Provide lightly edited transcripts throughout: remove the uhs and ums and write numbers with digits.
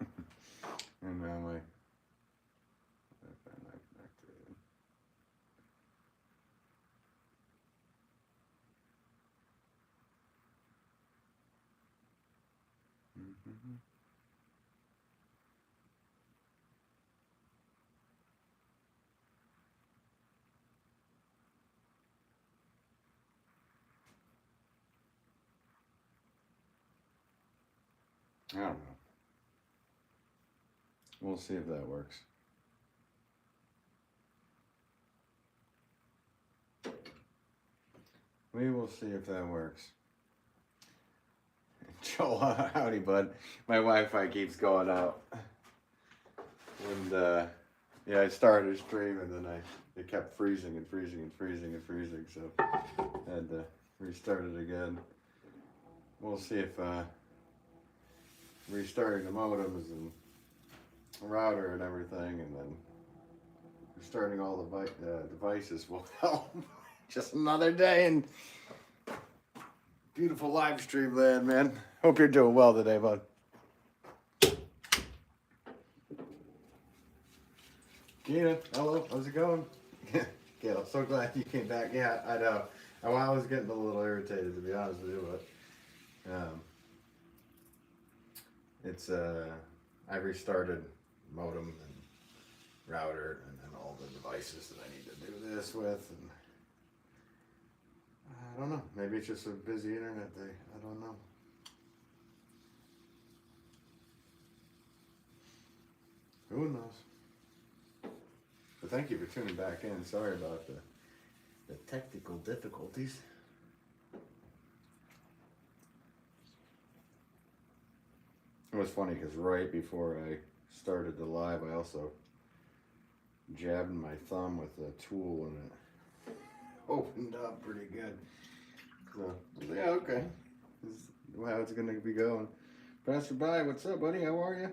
And now my Wi-Fi not connected. Mm-hmm. I don't know. We'll see if that works. We will see if that works. Joel, howdy, bud. My Wi-Fi keeps going out. And yeah, I started a stream and then it kept freezing and freezing and freezing and freezing, so I had to restart it again. We'll see if restarting the modems and router and everything, and then restarting all the devices will help. Just another day in beautiful live stream land, man. Hope you're doing well today, bud. Gina, hello, how's it going? Gail, so glad you came back. Yeah, I know. I was getting a little irritated, to be honest with you, but it's I restarted modem and router and then all the devices that I need to do this with, and I don't know, maybe it's just a busy internet day, I don't know. Who knows? But thank you for tuning back in. Sorry about the technical difficulties. It was funny because right before I started the live, I also jabbed my thumb with a tool and it opened up pretty good. So, yeah, okay. This is how it's going to be going. Pastor By, what's up, buddy? How are you?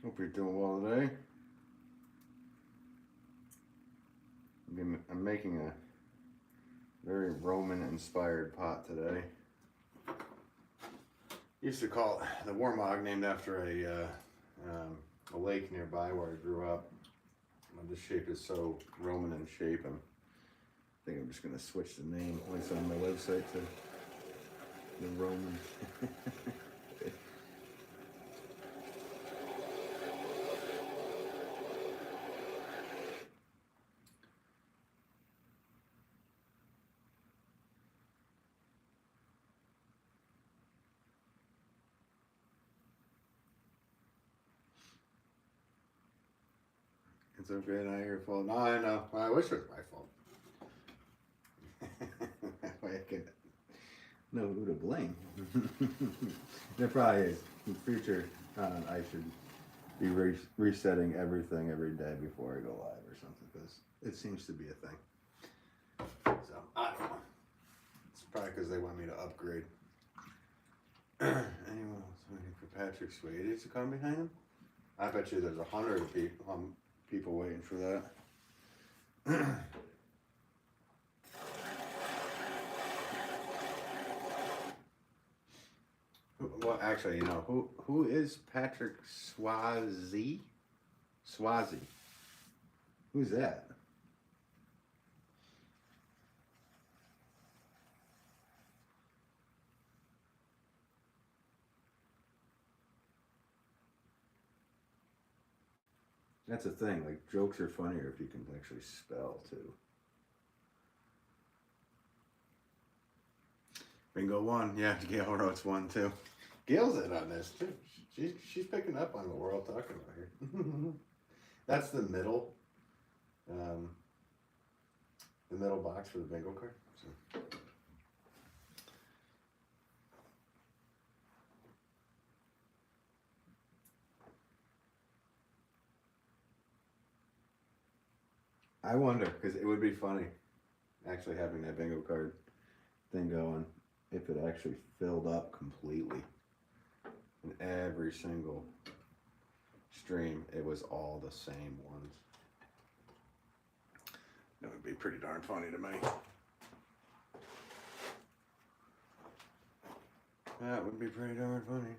Hope you're doing well today. I'm making a very Roman-inspired pot today. Used to call it the Warmog, named after a lake nearby where I grew up. This shape is so Roman in shape. I think I'm just going to switch the name, at least on my website, to the Roman. It's okay, not your fault. No, I know. I wish it was my fault. That way I can know who to blame. There probably is. In the future, I should be resetting everything every day before I go live or something, because it seems to be a thing. So, I don't know. It's probably because they want me to upgrade. Anyone else waiting for Patrick Swayze to come behind him? I bet you there's 100 people waiting for that. Well, actually, you know, who is Patrick Swayze? Swazi. Who's that? That's the thing, like, jokes are funnier if you can actually spell, too. Bingo 1, yeah, Gail wrote 1, too. Gail's in on this, too. She's picking up on what we're all talking about here. That's the middle box for the bingo card. So. I wonder, because it would be funny actually having that bingo card thing going if it actually filled up completely. In every single stream, it was all the same ones. That would be pretty darn funny to me. That would be pretty darn funny.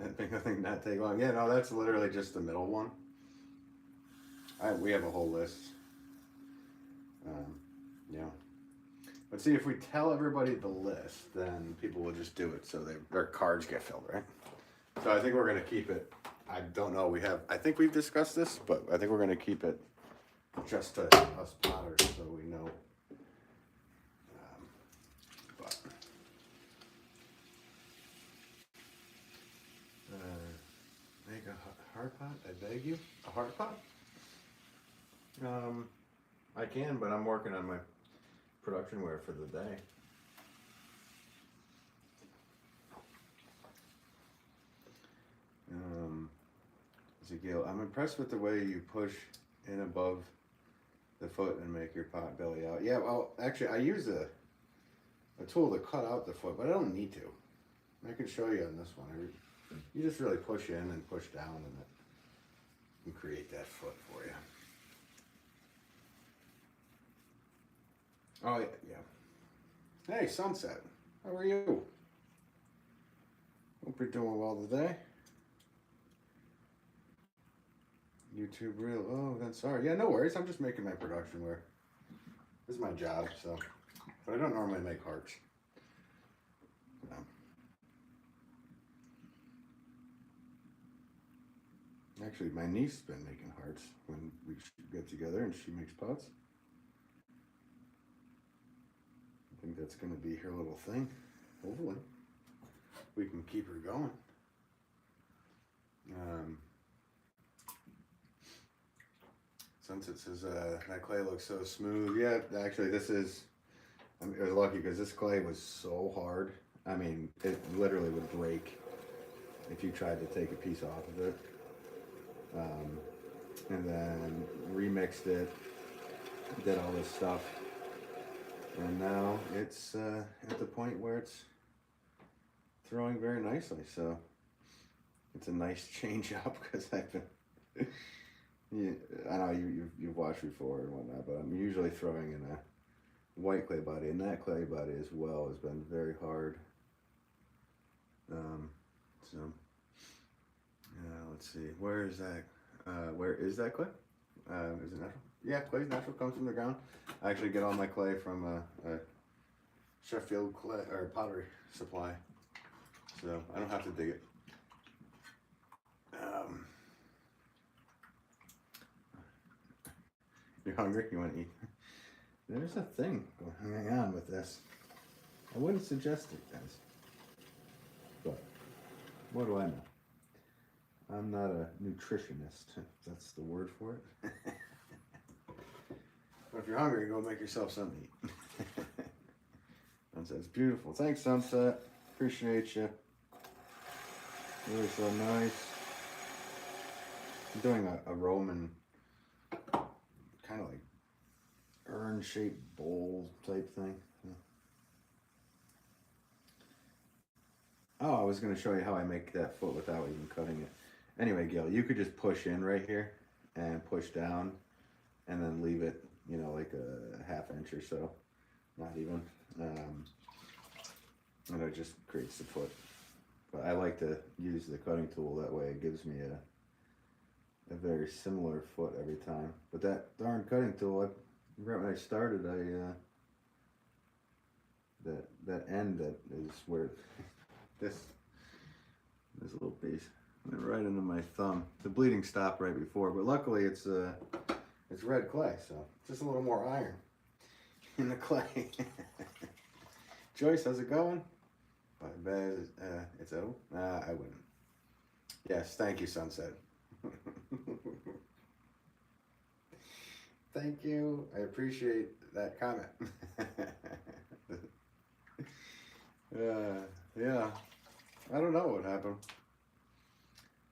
That thing I think not take long. Yeah, no, that's literally just the middle one. We have a whole list. Yeah. But see, if we tell everybody the list, then people will just do it so their cards get filled, right? So I think we're going to keep it. I don't know. I think we've discussed this, but I think we're going to keep it just to us potters so we know. But make a heart pot? I beg you? A heart pot? I can, but I'm working on my production wear for the day. Ezekiel, I'm impressed with the way you push in above the foot and make your pot belly out. Yeah, well, actually, I use a tool to cut out the foot, but I don't need to. I can show you on this one. You just really push in and push down, and it can create that foot for you. Oh, yeah. Hey, Sunset. How are you? Hope you're doing well today. YouTube reel. Oh, then sorry. Yeah, no worries. I'm just making my production wear. This is my job, so. But I don't normally make hearts. No. Actually, my niece's been making hearts when we get together, and she makes pots. I think that's going to be her little thing. Hopefully, we can keep her going. Sunset says that clay looks so smooth. Yeah, actually, I was lucky because this clay was so hard. I mean, it literally would break if you tried to take a piece off of it. And then remixed it, did all this stuff, and now it's at the point where it's throwing very nicely. So it's a nice change up because I've been. I know you've watched before and whatnot, but I'm usually throwing in a white clay body, and that clay body as well has been very hard. Let's see, where is that clay? Is it natural? Yeah, clay's natural, comes from the ground. I actually get all my clay from a Sheffield clay or pottery supply, so I don't have to dig it. You're hungry? You want to eat? There's a thing going on with this. I wouldn't suggest it, guys. But what do I know? I'm not a nutritionist, if that's the word for it. But if you're hungry, go make yourself something to eat. Sunset's beautiful. Thanks, Sunset. Appreciate you. Really so nice. I'm doing a Roman kind of like urn-shaped bowl type thing. Oh, I was going to show you how I make that foot without even cutting it. Anyway, Gil, you could just push in right here and push down and then leave it, like a half inch or so. Not even. And it just creates the foot. But I like to use the cutting tool, that way it gives me a very similar foot every time. But that darn cutting tool, right when I started, that end that is where this little piece went right into my thumb. The bleeding stopped right before, but luckily it's red clay, so just a little more iron in the clay. Joyce, how's it going? It's O. I wouldn't. Yes, thank you, Sunset. Thank you. I appreciate that comment. Yeah. I don't know what happened.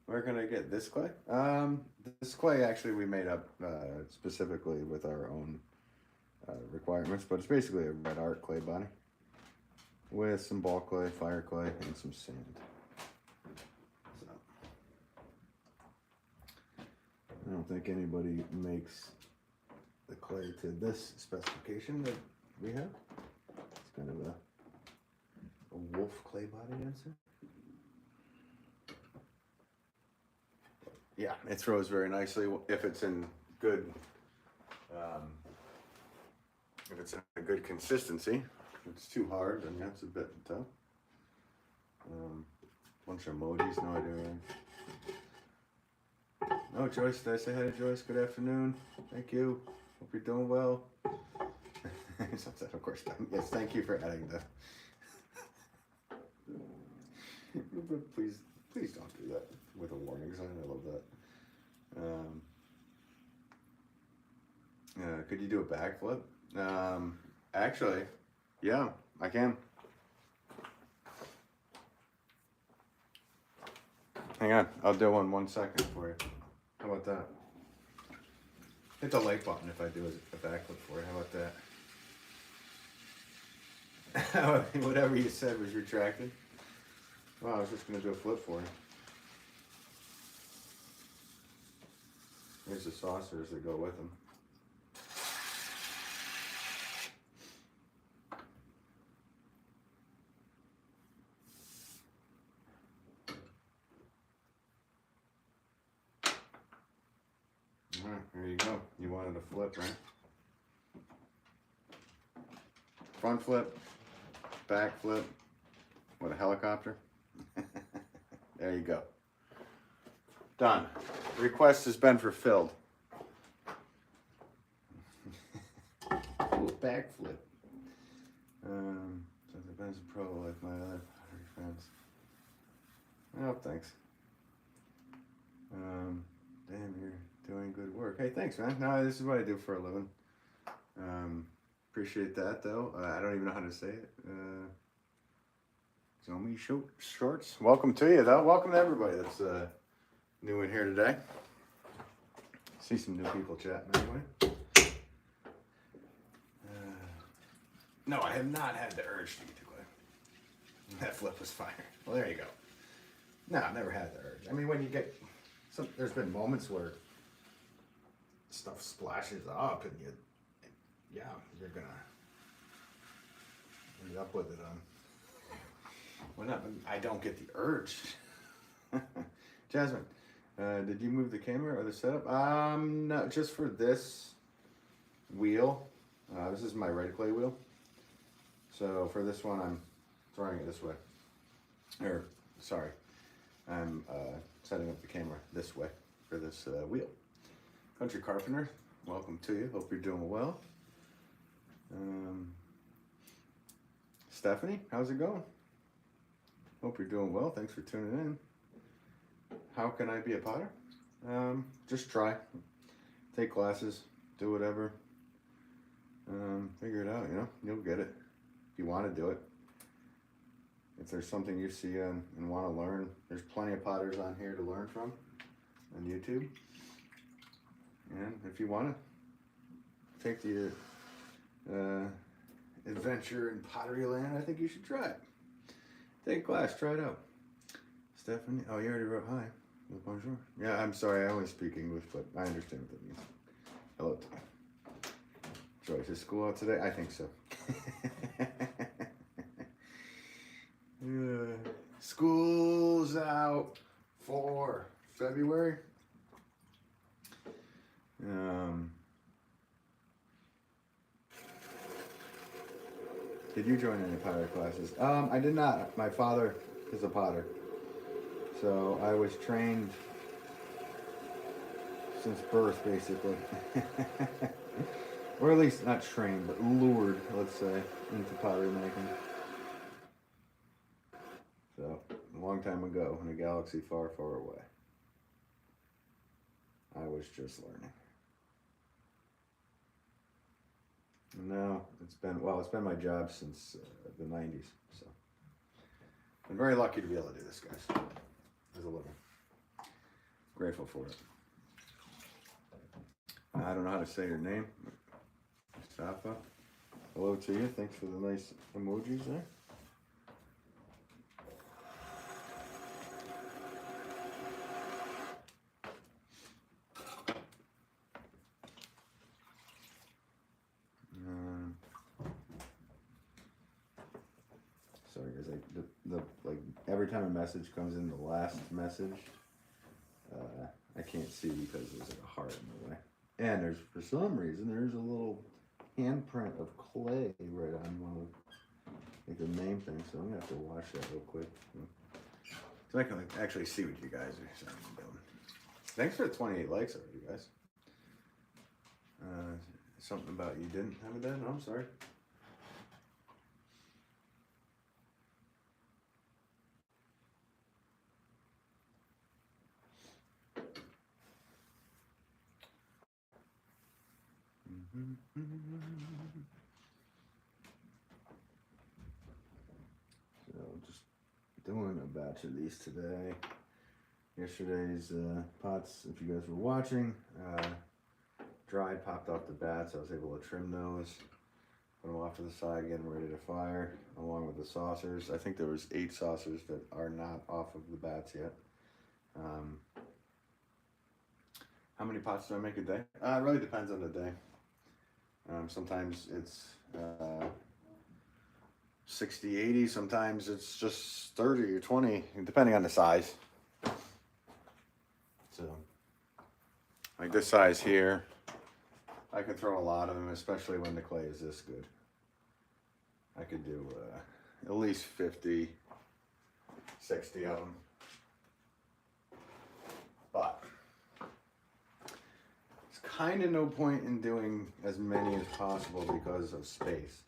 Where can I get this clay? This clay actually we made up specifically with our own requirements, but it's basically a red art clay body with some ball clay, fire clay, and some sand. So I don't think anybody makes the clay to this specification that we have. It's kind of a Wolff clay body answer. Yeah, it throws very nicely if it's in good, if it's in a good consistency. If it's too hard, then that's a bit tough. Bunch of emojis, no idea. Oh, Joyce, did I say hi to Joyce? Good afternoon. Thank you. Hope you're doing well. Of course, yes, thank you for adding that. Please don't do that with a warning sign. I love that. Could you do a backflip? Actually, yeah, I can. Hang on, I'll do one second for you. How about that? Hit the like button if I do a backflip for you. How about that? Whatever you said was retracted. Well, I was just going to do a flip for you. Here's the saucers that go with them. All right, there you go. You wanted a flip, right? Front flip, back flip. What, a helicopter? There you go. Done. The request has been fulfilled. Backflip. So the Ben's a pro like my other pottery friends. Oh, thanks. Damn, you're doing good work. Hey, thanks, man. No, this is what I do for a living. Appreciate that, though. I don't even know how to say it. Zomi Shorts. Welcome to you, though. Welcome to everybody that's new in here today. See some new people chatting anyway. No, I have not had the urge to eat the glue. That flip was fire. Well, there you go. No, I've never had the urge. I mean, when you get there's been moments where stuff splashes up and you're gonna end up with it on. Well, not, I don't get the urge. Jasmine, did you move the camera or the setup? No, just for this wheel. This is my red clay wheel. So for this one, I'm throwing it this way. I'm setting up the camera this way for this wheel. Country Carpenter, welcome to you. Hope you're doing well. Stephanie, how's it going? Hope you're doing well. Thanks for tuning in. How can I be a potter? Just try. Take classes. Do whatever. Figure it out, You'll get it. If you want to do it. If there's something you see and want to learn, there's plenty of potters on here to learn from on YouTube. And if you want to take the adventure in pottery land, I think you should try it. Take a class, try it out. Stephanie, oh, you already wrote hi. Bonjour. Yeah, I'm sorry, I only speak English, but I understand what that means. Hello. Joyce, is school out today? I think so. School's out for February. Did you join any pottery classes? I did not. My father is a potter. So I was trained since birth, basically. Or at least not trained, but lured, let's say, into pottery making. So, a long time ago, in a galaxy far, far away, I was just learning. And now it's been my job since the 90s. So, I'm very lucky to be able to do this, guys, as a living. Grateful for it. I don't know how to say your name. Mustafa. Hello to you. Thanks for the nice emojis there. Sorry guys, like every time a message comes in, the last message, I can't see because there's like a heart in the way. And there's, for some reason, there's a little handprint of clay right on one of like the main thing, so I'm gonna have to wash that real quick. So I can actually see what you guys are doing. Thanks for the 28 likes already, guys. Something about you didn't have a dad? No, I'm sorry. So just doing a batch of these today. Yesterday's pots, if you guys were watching, dried, popped off the bats. I was able to trim those, put them off to the side, getting ready to fire, along with the saucers. I think there was 8 saucers that are not off of the bats yet. How many pots do I make a day? It really depends on the day. Sometimes it's 60, 80. Sometimes it's just 30 or 20, depending on the size. So, like this size here, I can throw a lot of them, especially when the clay is this good. I could do at least 50, 60 of them. But it's kind of no point in doing as many as possible because of space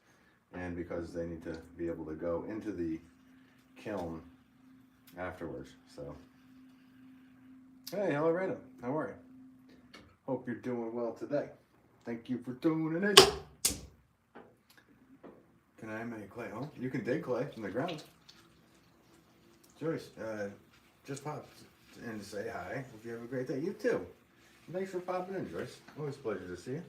and because they need to be able to go into the kiln afterwards. So, hey, hello Random, how are you? Hope you're doing well today. Thank you for tuning in. Can I make clay? Oh, you can dig clay from the ground. Joyce, just popped in to say hi. Hope you have a great day. You too. Thanks for popping in, Joyce. Always a pleasure to see you.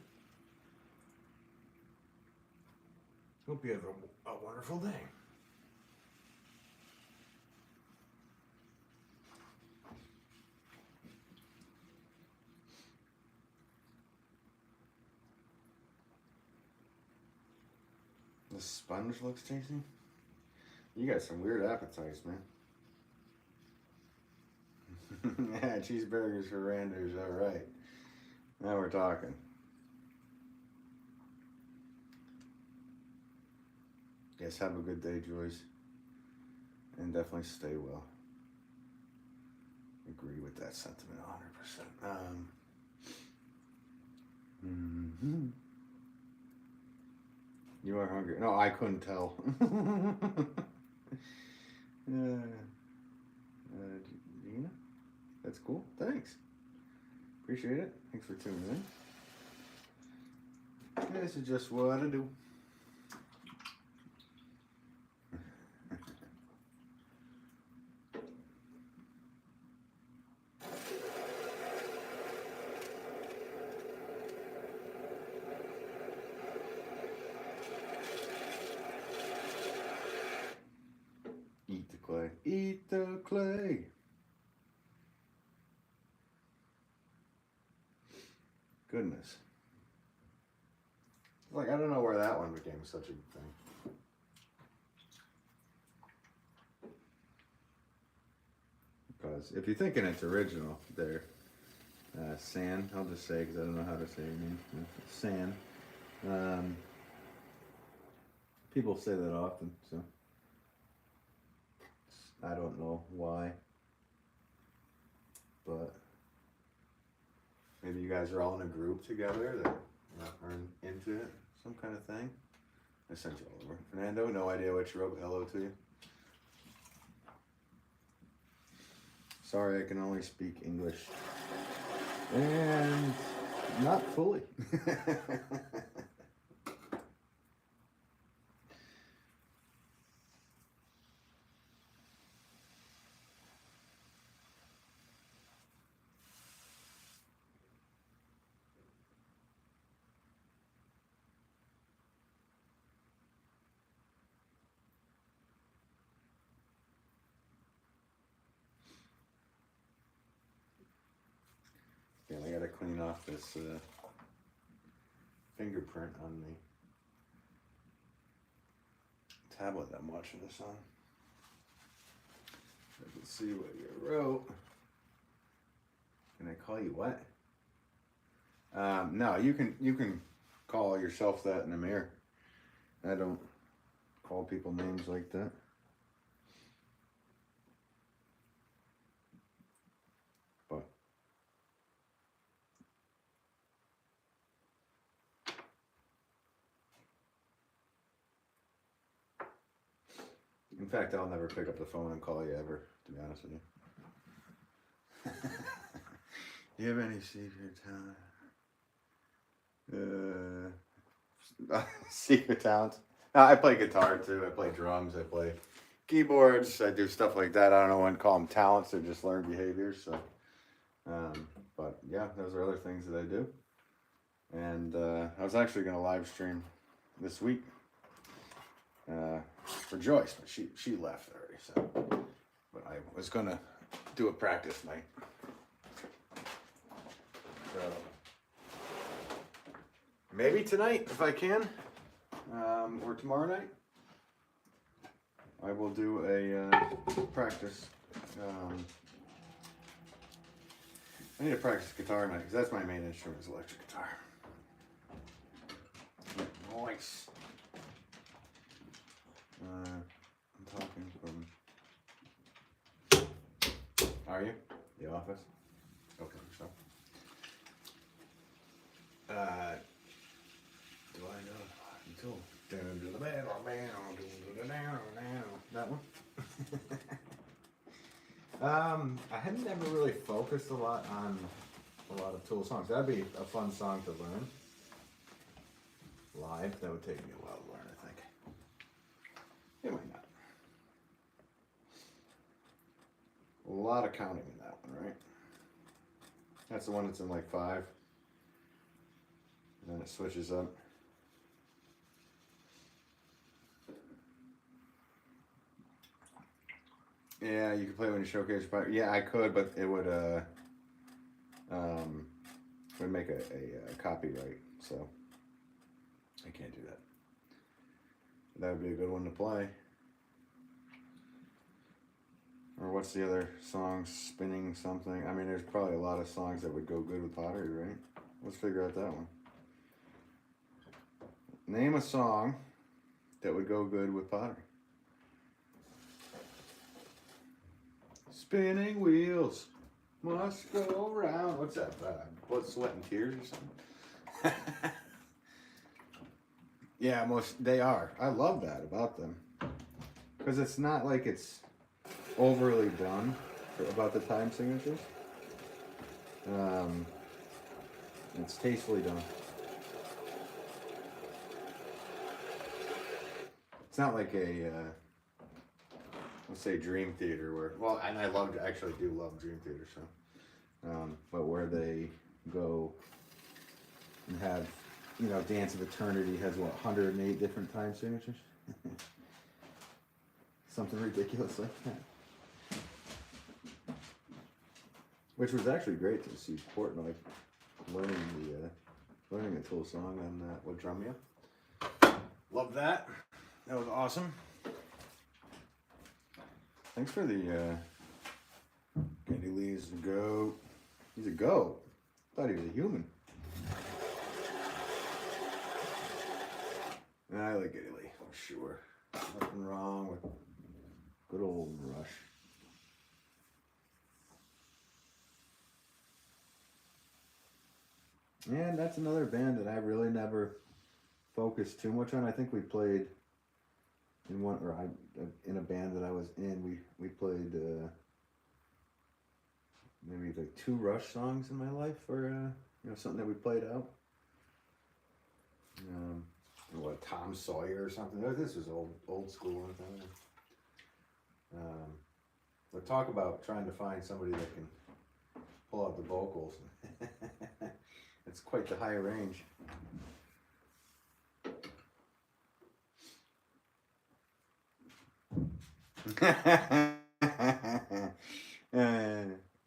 Hope you have a wonderful day. The sponge looks tasty. You got some weird appetites, man. Yeah, cheeseburgers for Randers, all right. Now we're talking. Yes, have a good day, Joyce. And definitely stay well. Agree with that sentiment 100%. You are hungry. No, I couldn't tell. Gina? That's cool. Thanks. Appreciate it. Thanks for tuning in. This is just what I do. Eat the clay. Eat the clay. Goodness. Like, I don't know where that one became such a thing. Because if you're thinking it's original, there, San, I'll just say because I don't know how to say your name. San. People say that often, so I don't know why, but maybe you guys are all in a group together that are into it, some kind of thing. I sent you all over. Fernando, no idea what you wrote. Hello to you. Sorry, I can only speak English. And not fully. Yeah, I gotta clean off this fingerprint on the tablet I'm watching this on. So I can see what you wrote. Can I call you what? No, you can call yourself that in the mirror. I don't call people names like that. But in fact, I'll never pick up the phone and call you ever, to be honest with you. Do you have any secret talent? Secret talents? I play guitar too. I play drums. I play keyboards. I do stuff like that. I don't know when to call them talents. They're just learned behaviors. So, but yeah, those are other things that I do. And I was actually going to live stream this week for Joyce, but she left already. So, but I was going to do a practice night. So maybe tonight if I can, or tomorrow night. I will do a practice. I need to practice guitar night because that's my main instrument is electric guitar. Nice. I'm talking from. Are you? The office? Okay, so. Do I know? Until. That one? I had never really focused a lot on a lot of Tool songs. That'd be a fun song to learn. Live, that would take me a while to learn, I think. It might not. A lot of counting in that one, right? That's the one that's in like 5. And then it switches up. Yeah, you could play when you showcase your part. Yeah, I could, but it would make a copyright, so I can't do that. That would be a good one to play. Or what's the other song? Spinning something. I mean, there's probably a lot of songs that would go good with pottery, right? Let's figure out that one. Name a song that would go good with pottery. Spinning wheels must go around. What's that? Blood, sweat, and tears or something? Yeah, they are. I love that about them. Because it's not like it's overly done about the time signatures. It's tastefully done. It's not like a, let's say Dream Theater where, well, and I actually do love Dream Theater, so, but where they go and have, you know, Dance of Eternity has what, 108 different time signatures? Something ridiculous like that. Which was actually great to see Portnoy learning a Tool song on What Drum Ya. Love that. That was awesome. Thanks for the Candy Lee's a goat. He's a goat. I thought he was a human. I like Eddie Lee, for sure. Nothing wrong with good old Rush. And that's another band that I really never focused too much on. I think we played in a band that I was in. We played maybe like 2 Rush songs in my life, or something that we played out. What, Tom Sawyer or something? This was old school. We'll talk about trying to find somebody that can pull out the vocals. It's quite the high range.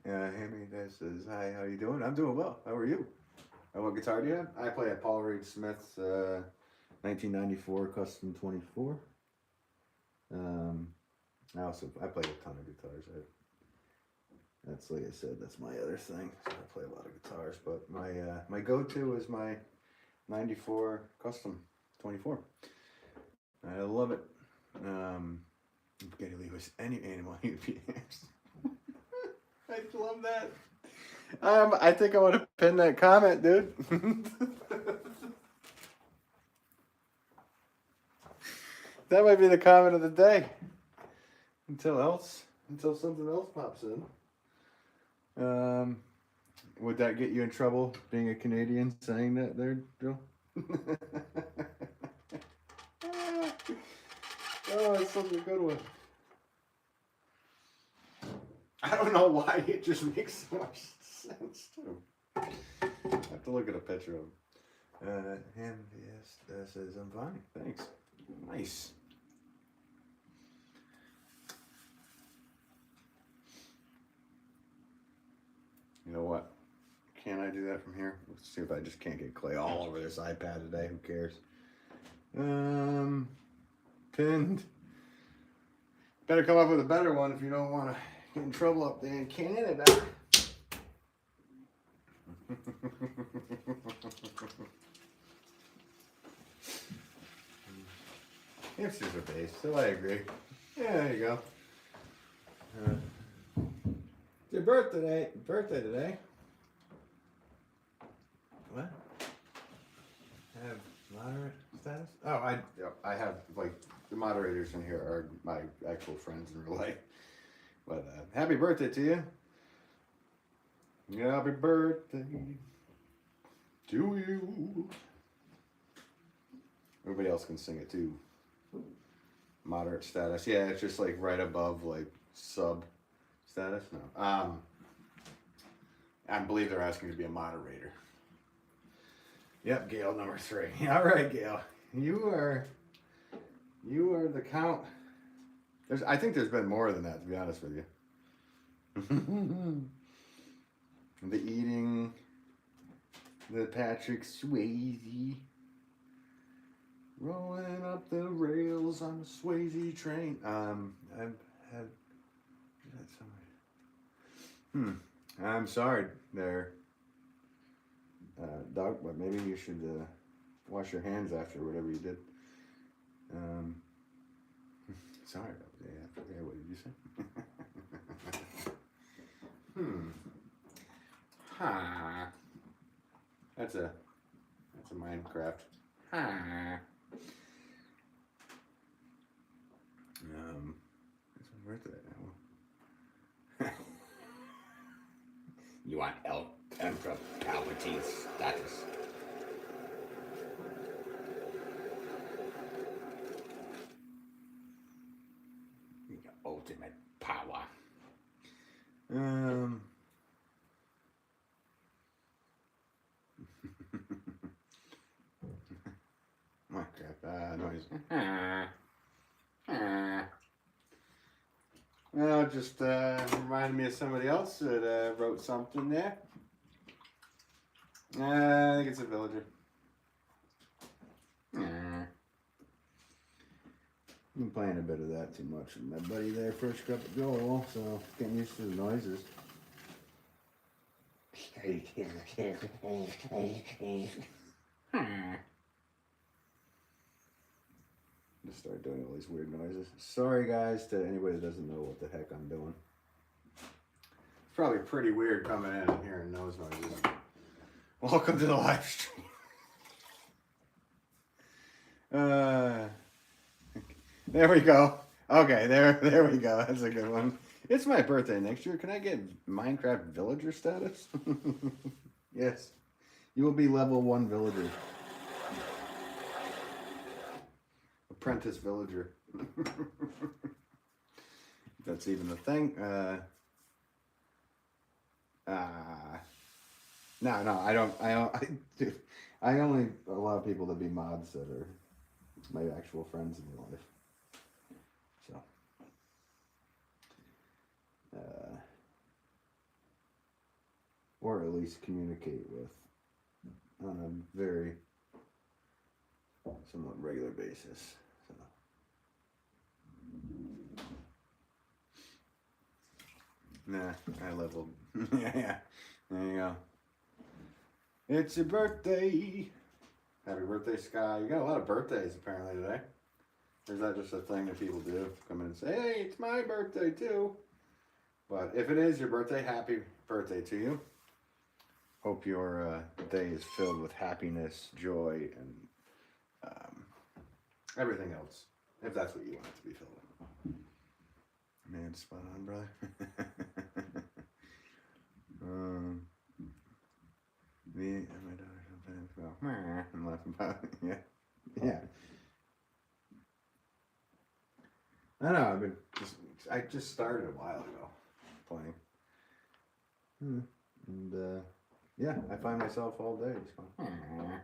Hammy says, hi, how you doing? I'm doing well. How are you? What guitar do you have? I play a Paul Reed Smith 1994 Custom 24. I play a ton of guitars. That's, like I said, that's my other thing. So I play a lot of guitars, but my go-to is my 94 Custom 24. I love it. Getty Lee was any animal UPS. I love that. I think I want to pin that comment, dude. That might be the comment of the day. Until something else pops in. Would that get you in trouble, being a Canadian, saying that there, Joe? Oh, it's such a good one. I don't know why it just makes so much sense too. I have to look at a picture of him. Yes, says I'm fine. Thanks. Nice. You know what? Can I do that from here? Let's see if I just can't get clay all over this iPad today. Who cares? Pinned. Better come up with a better one if you don't want to get in trouble up there in Canada. Hamsters are based, so I agree. Yeah, there you go. It's your birthday today. What? I have moderate status? Oh, I have, like, the moderators in here are my actual friends in real life. But happy birthday to you. Happy birthday to you. Everybody else can sing it too. Moderate status. Yeah, it's just like right above like sub status. No. I believe they're asking to be a moderator. Yep, Gail number 3. All right, Gail. You are the count. I think there's been more than that, to be honest with you. The eating, the Patrick Swayze, rolling up the rails on the Swayze train. I've had somebody. I'm sorry there, Doug, but maybe you should wash your hands after whatever you did. Sorry about that. I forget, what did you say? That's a Minecraft. It's my birthday now. You want Emperor Palpatine status? Ultimate power. Minecraft noise. Well, just reminded me of somebody else that wrote something there. I think it's a villager. Been playing a bit of that too much with my buddy there, first cup of Joel, so getting used to the noises. Just start doing all these weird noises. Sorry guys to anybody that doesn't know what the heck I'm doing. It's probably pretty weird coming in and hearing those noises. Welcome to the live stream. There we go. Okay, there we go. That's a good one. It's my birthday next year. Can I get Minecraft villager status? Yes. You will be level 1 villager. Apprentice villager. That's even a thing. No, I don't. I only allow people to be mods that are my actual friends in real life. So, or at least communicate with on a very somewhat regular basis. So. Nah, I leveled. Yeah. There you go. It's your birthday. Happy birthday, Sky. You got a lot of birthdays apparently today. Or is that just a thing that people do? Come in and say, hey, it's my birthday too. But if it is your birthday, happy birthday to you. Hope your day is filled with happiness, joy, and everything else. If that's what you want it to be filled with. Man, spot on, brother. Me and my daughter sometimes go, and laugh about it. Yeah. Yeah. I know, I just started a while ago playing. And, yeah, I find myself all day just going,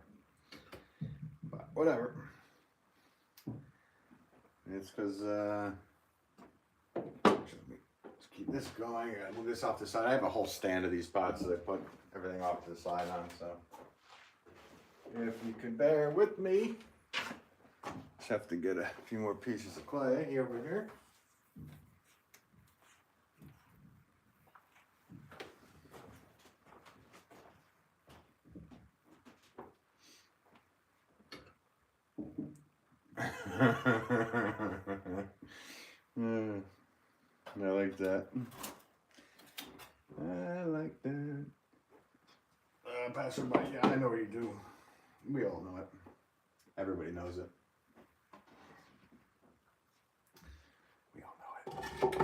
but whatever. It's because, let's keep this going. I gotta move this off the side. I have a whole stand of these pots that I put everything off to the side on, so if you can bear with me, just have to get a few more pieces of clay over here. I like that. I like that. Passerby, yeah, I know what you do. We all know it. Everybody knows it. We all know it.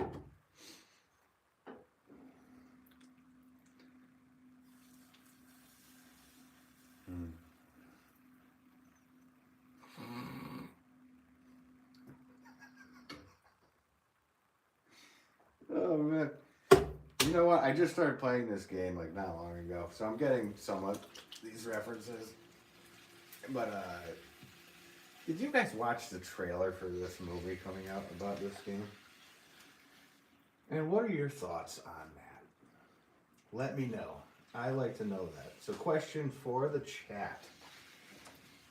Oh man. You know what? I just started playing this game like not long ago, so I'm getting somewhat these references. But did you guys watch the trailer for this movie coming out about this game? And what are your thoughts on that? Let me know. I like to know that. So question for the chat.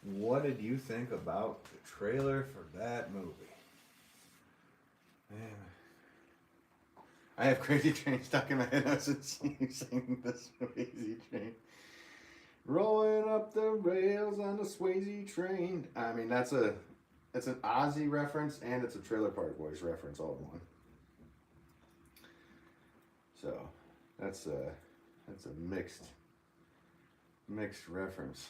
What did you think about the trailer for that movie? Man. I have Crazy Train stuck in my head now since you sang the Swayze train. Rolling up the rails on the Swayze train. I mean, it's an Ozzy reference and it's a Trailer Park Boys reference all in one. So that's a mixed reference.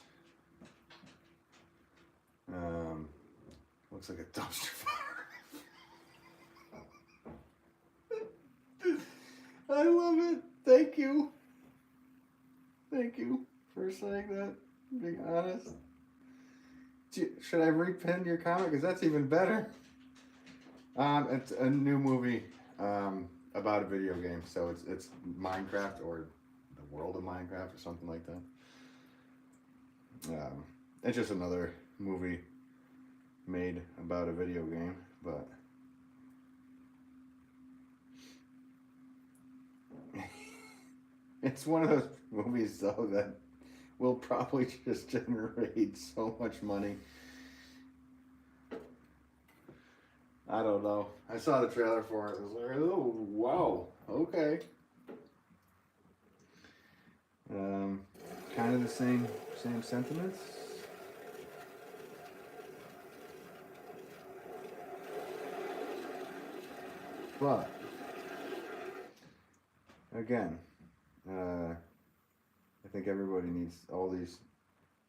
Looks like a dumpster fire. I love it. Thank you. Thank you for saying that. Being honest. Should I repin your comment? Because that's even better. It's a new movie about a video game. So it's Minecraft or the world of Minecraft or something like that. It's just another movie made about a video game, but it's one of those movies though that will probably just generate so much money. I don't know. I saw the trailer for it. I was like, oh wow, okay. Kind of the same sentiments. But again, I think everybody needs, all these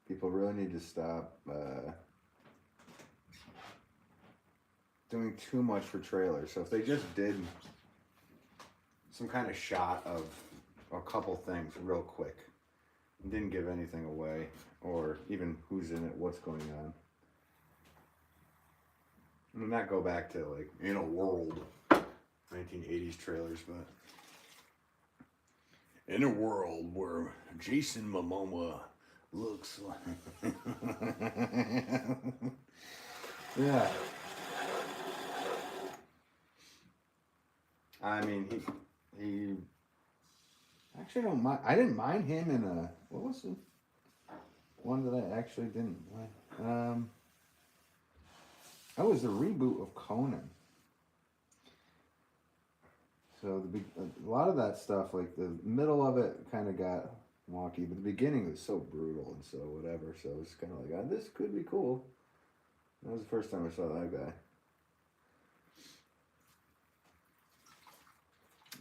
people really need to stop doing too much for trailers. So if they just did some kind of shot of a couple things real quick and didn't give anything away, or even who's in it, what's going on. I mean, not go back to like In a World 1980s trailers, but in a world where Jason Momoa looks like yeah. I mean, he actually don't mind. I didn't mind him in a, what was the one that I actually didn't like? That was the reboot of Conan. So a lot of that stuff, like the middle of it, kind of got wonky, but the beginning was so brutal and so whatever. So it's kind of like, this could be cool. That was the first time I saw that guy.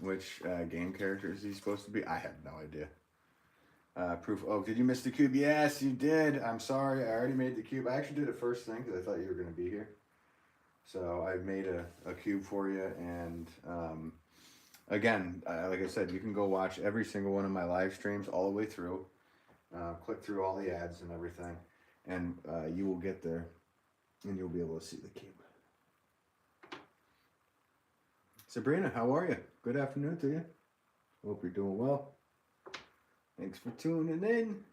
Which game character is he supposed to be? I have no idea. Proof. Oh, did you miss the cube? Yes, you did. I'm sorry. I already made the cube. I actually did it first thing because I thought you were going to be here. So I made a cube for you. And again, like I said, you can go watch every single one of my live streams all the way through. Click through all the ads and everything. And you will get there and you'll be able to see the cube. Sabrina, how are you? Good afternoon to you. Hope you're doing well. Thanks for tuning in.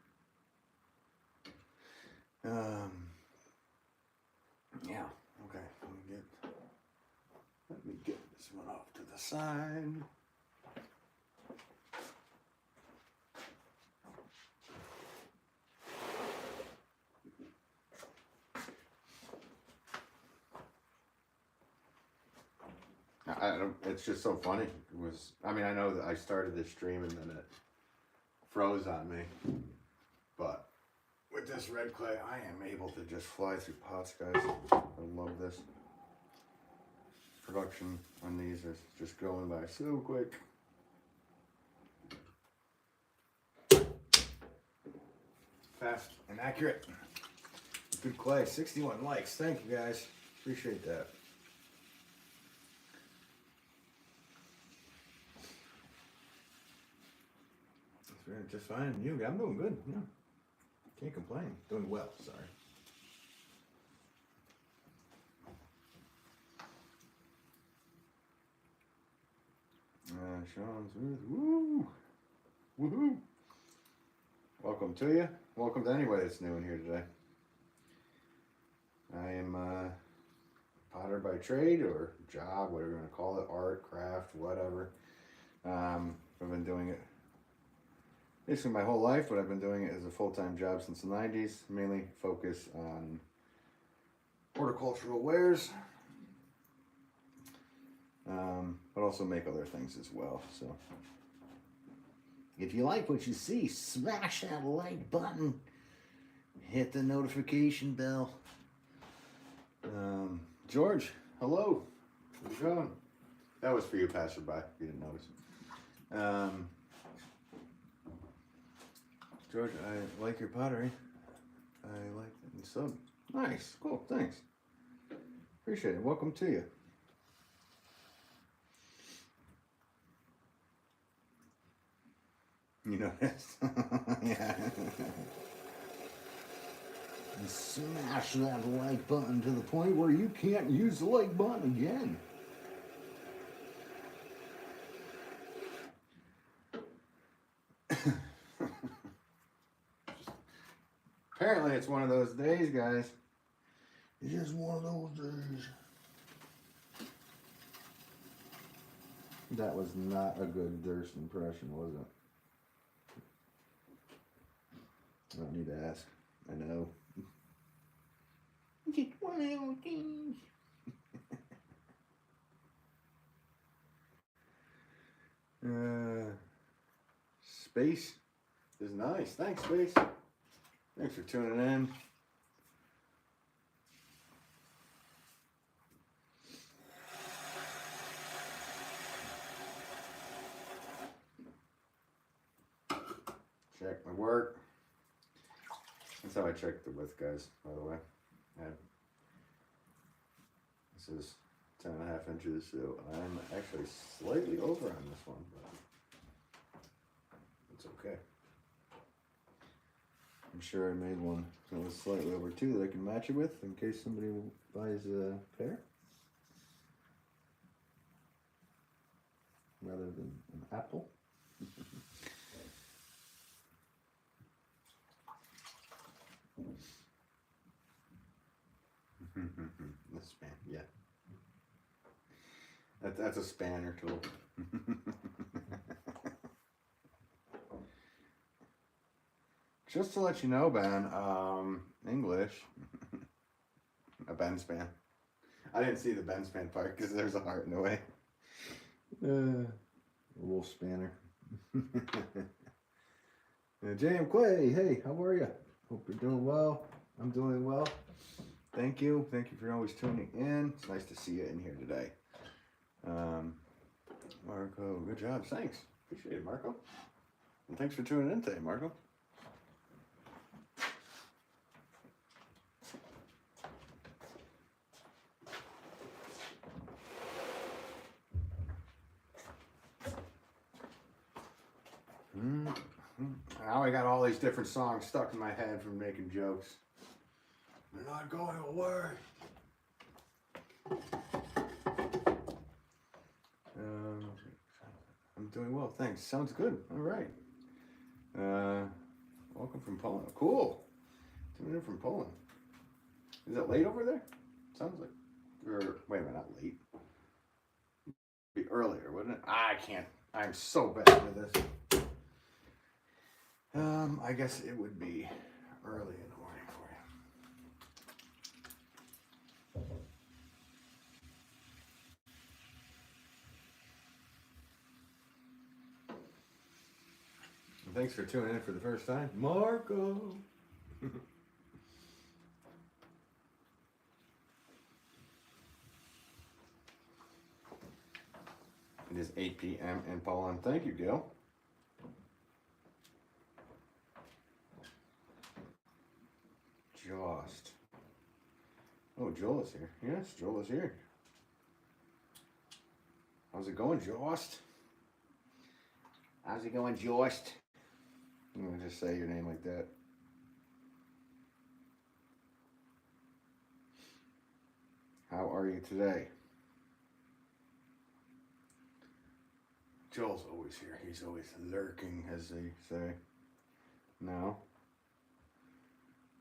Yeah, okay. Let me get this one off to the side. It's just so funny. I know that I started this stream and then it froze on me, but with this red clay, I am able to just fly through pots, guys. I love this. Production on these is just going by so quick. Fast and accurate. Good clay. 61 likes. Thank you, guys. Appreciate that. Just fine. You? I'm doing good. Yeah. Can't complain. Doing well. Sorry. Sean Smith. Woo! Woohoo! Welcome to you. Welcome to anybody that's new in here today. I am potter by trade or job, whatever you want to call it, art, craft, whatever. I've been doing it basically my whole life, but I've been doing it as a full-time job since the 90s. Mainly focus on horticultural wares, but also make other things as well. So if you like what you see, smash that like button, hit the notification bell. George, hello. How's it going? That was for you, passerby, if you didn't notice. George, I like your pottery. I like it. And sub. Nice. Cool. Thanks. Appreciate it. Welcome to you. You noticed? Yeah. And smash that like button to the point where you can't use the like button again. Apparently it's one of those days, guys. It's just one of those days. That was not a good Durst impression, was it? I don't need to ask. I know. Just one of those things. Space is nice. Thanks, Space. Thanks for tuning in. Check my work. That's how I check the width, guys, by the way. This is 10.5 inches, so I'm actually slightly over on this one, but it's okay. I'm sure I made one that was slightly over 2 that I can match it with in case somebody buys a pair. Rather than an apple. The span, yeah. That's a spanner tool. Just to let you know, Ben, English, a Ben span. I didn't see the Ben span part because there's a heart in the way. Wolff spanner. J.M. Clay, hey, how are you? Hope you're doing well. I'm doing well. Thank you. Thank you for always tuning in. It's nice to see you in here today. Marco, good job. Thanks. Appreciate it, Marco. And thanks for tuning in today, Marco. Now I got all these different songs stuck in my head from making jokes. They're not going away. I'm doing well, thanks. Sounds good. All right. Welcome from Poland. Cool. Tuning in from Poland. Is it late over there? Sounds like. Or wait a minute, not late. It'd be earlier, wouldn't it? I can't. I'm so bad at this. I guess it would be early in the morning for you. Thanks for tuning in for the first time, Marco. It is 8 p.m. in Poland. Thank you, Gail. Jost. Oh, Joel is here. Yes, Joel is here. How's it going, Jost? How's it going, Jost? I'm gonna just say your name like that. How are you today? Joel's always here. He's always lurking, as they say. No.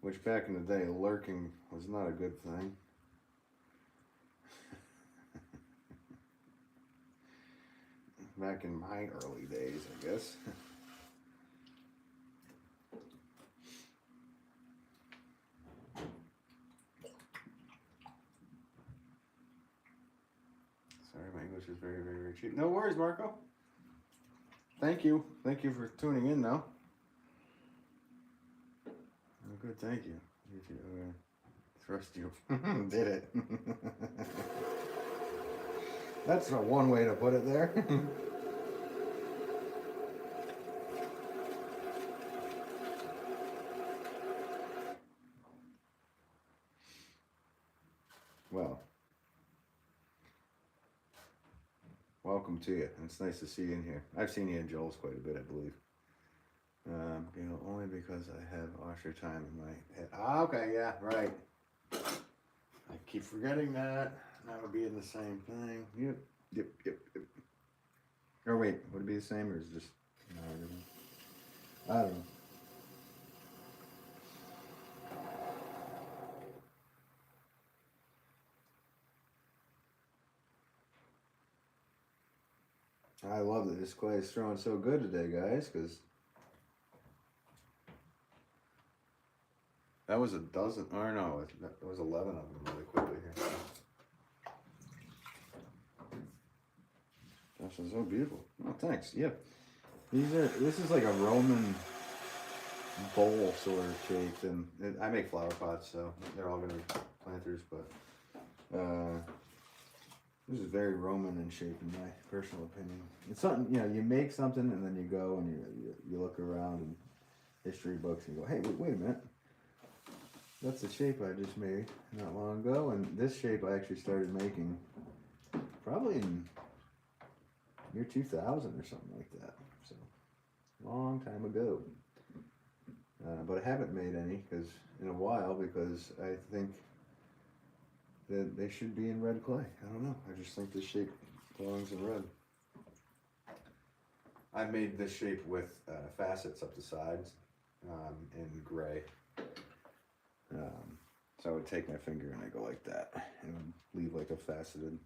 Which back in the day, lurking was not a good thing. Back in my early days, I guess. Sorry, my English is very, very, very cheap. No worries, Marco. Thank you. Thank you for tuning in, though. Oh, good, thank you. Trust you. Did it. That's one way to put it there. Well, welcome to you. It's nice to see you in here. I've seen you in Joel's quite a bit, I believe. Only because I have Osher time in my head. Ah, okay, yeah, right. I keep forgetting that. That would be in the same thing. Yep. Or wait, would it be the same or is it just I don't know. I love that this clay is throwing so good today, guys, because that was a dozen, or no, it was 11 of them really quickly here. Gosh, that's so beautiful. Oh, thanks. Yeah, this is like a Roman bowl sort of shaped, and I make flower pots, so they're all gonna be planters, but this is very Roman in shape, in my personal opinion. It's something, you make something and then you go and you look around in history books and you go, hey, wait a minute. That's the shape I just made not long ago, and this shape I actually started making probably in year 2000 or something like that. So, long time ago. But I haven't made any in a while because I think that they should be in red clay. I don't know. I just think this shape belongs in red. I made this shape with facets up the sides in gray. So I would take my finger and I go like that. And it would leave like a faceted,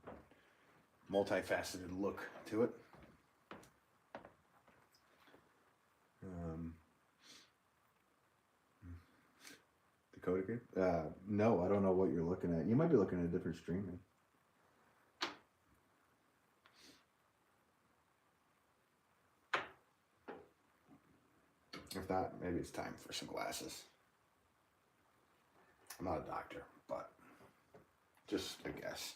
multifaceted look to it. Dakota Kid? No, I don't know what you're looking at. You might be looking at a different streaming. If not, maybe it's time for some glasses. I'm not a doctor, but just a guess.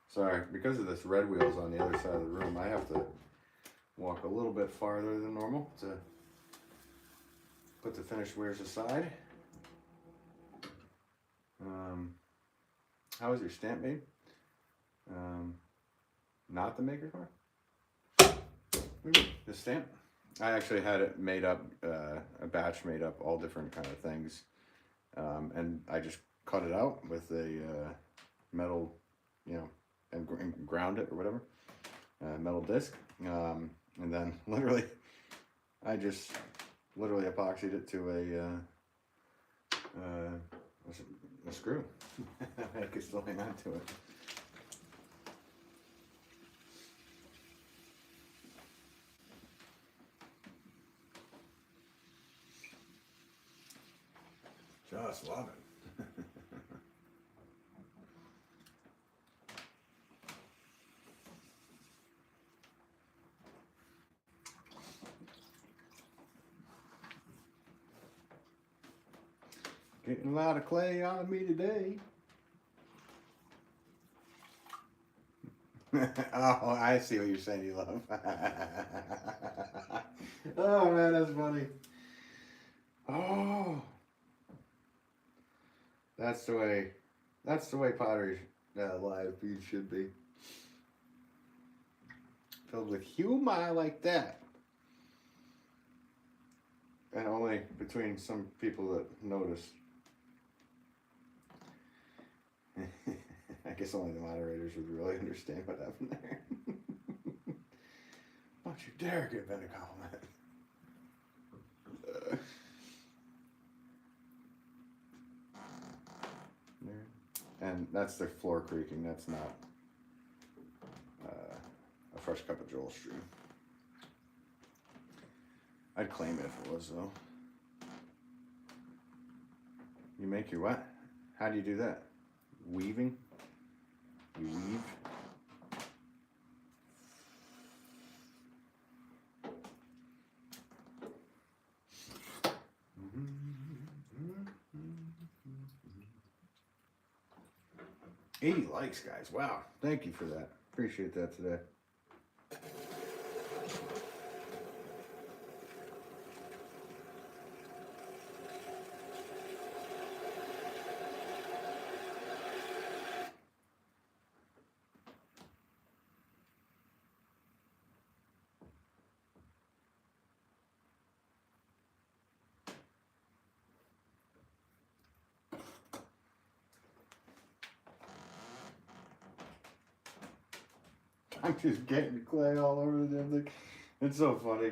Sorry, because of this red wheels on the other side of the room, I have to walk a little bit farther than normal to put the finished wares aside. How was your stamp made? Not the maker car? The stamp? I actually had it made up, a batch made up, all different kind of things. And I just cut it out with a metal, you know, and ground it or whatever, metal disc. And then literally, I just literally epoxied it to a screw. I could still hang on to it. Just love it. Getting a lot of clay on me today. Oh, I see what you're saying, you love. Oh man, that's funny. Oh, that's the way Pottery live feed should be. Filled with humor like that. And only between some people that notice. I guess only the moderators would really understand what happened there. Don't you dare give Ben a compliment. And that's the floor creaking. That's not a fresh cup of Joel stream. I'd claim it if it was, though. You make your what? How do you do that? Weaving? You weave? Mm-hmm. 80 likes, guys. Wow. Thank you for that. Appreciate that today. I'm just getting clay all over the damn thing. It's so funny.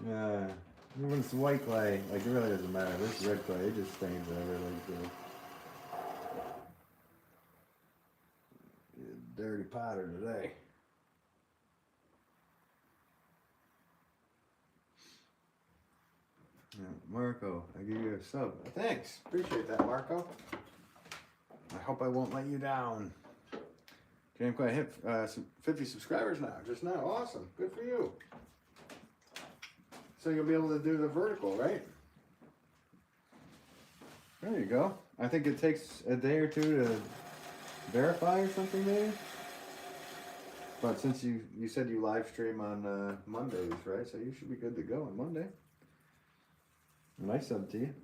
Yeah, even it's white clay, like it really doesn't matter. This red clay, it just stains everything. Dirty Potter today. Yeah, Marco, I give you a sub. Thanks, appreciate that, Marco. I hope I won't let you down. James Clay hit 50 subscribers now, just now. Awesome, good for you. So you'll be able to do the vertical, right? There you go. I think it takes a day or two to verify or something, maybe. But since you said you live stream on Mondays, right? So you should be good to go on Monday. Nice sub to you.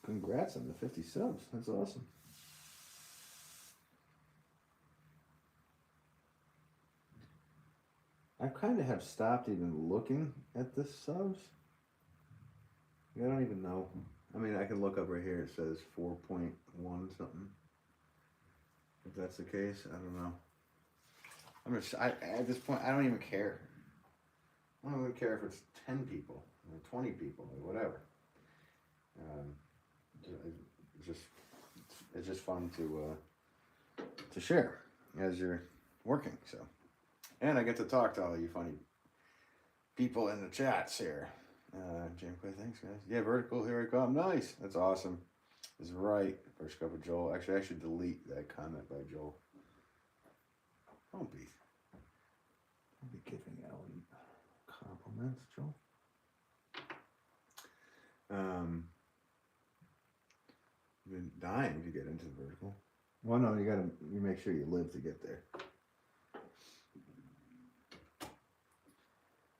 Congrats on the 50 subs. That's awesome. I kind of have stopped even looking at the subs. I don't even know. I mean, I can look up right here. It says 4.1 something. If that's the case, I don't know. At this point, I don't even care. I don't even care if it's 10 people or 20 people or whatever. It's just fun to to share as you're working. So, and I get to talk to all you funny people in the chats here. Jam Clay, thanks guys. Yeah, vertical, here I come. Nice. That's awesome. That's right. First cup of Joel. Actually, I should delete that comment by Joel. Don't be giving out compliments, Joel. You've been dying to get into the vertical. Well, no, you make sure you live to get there.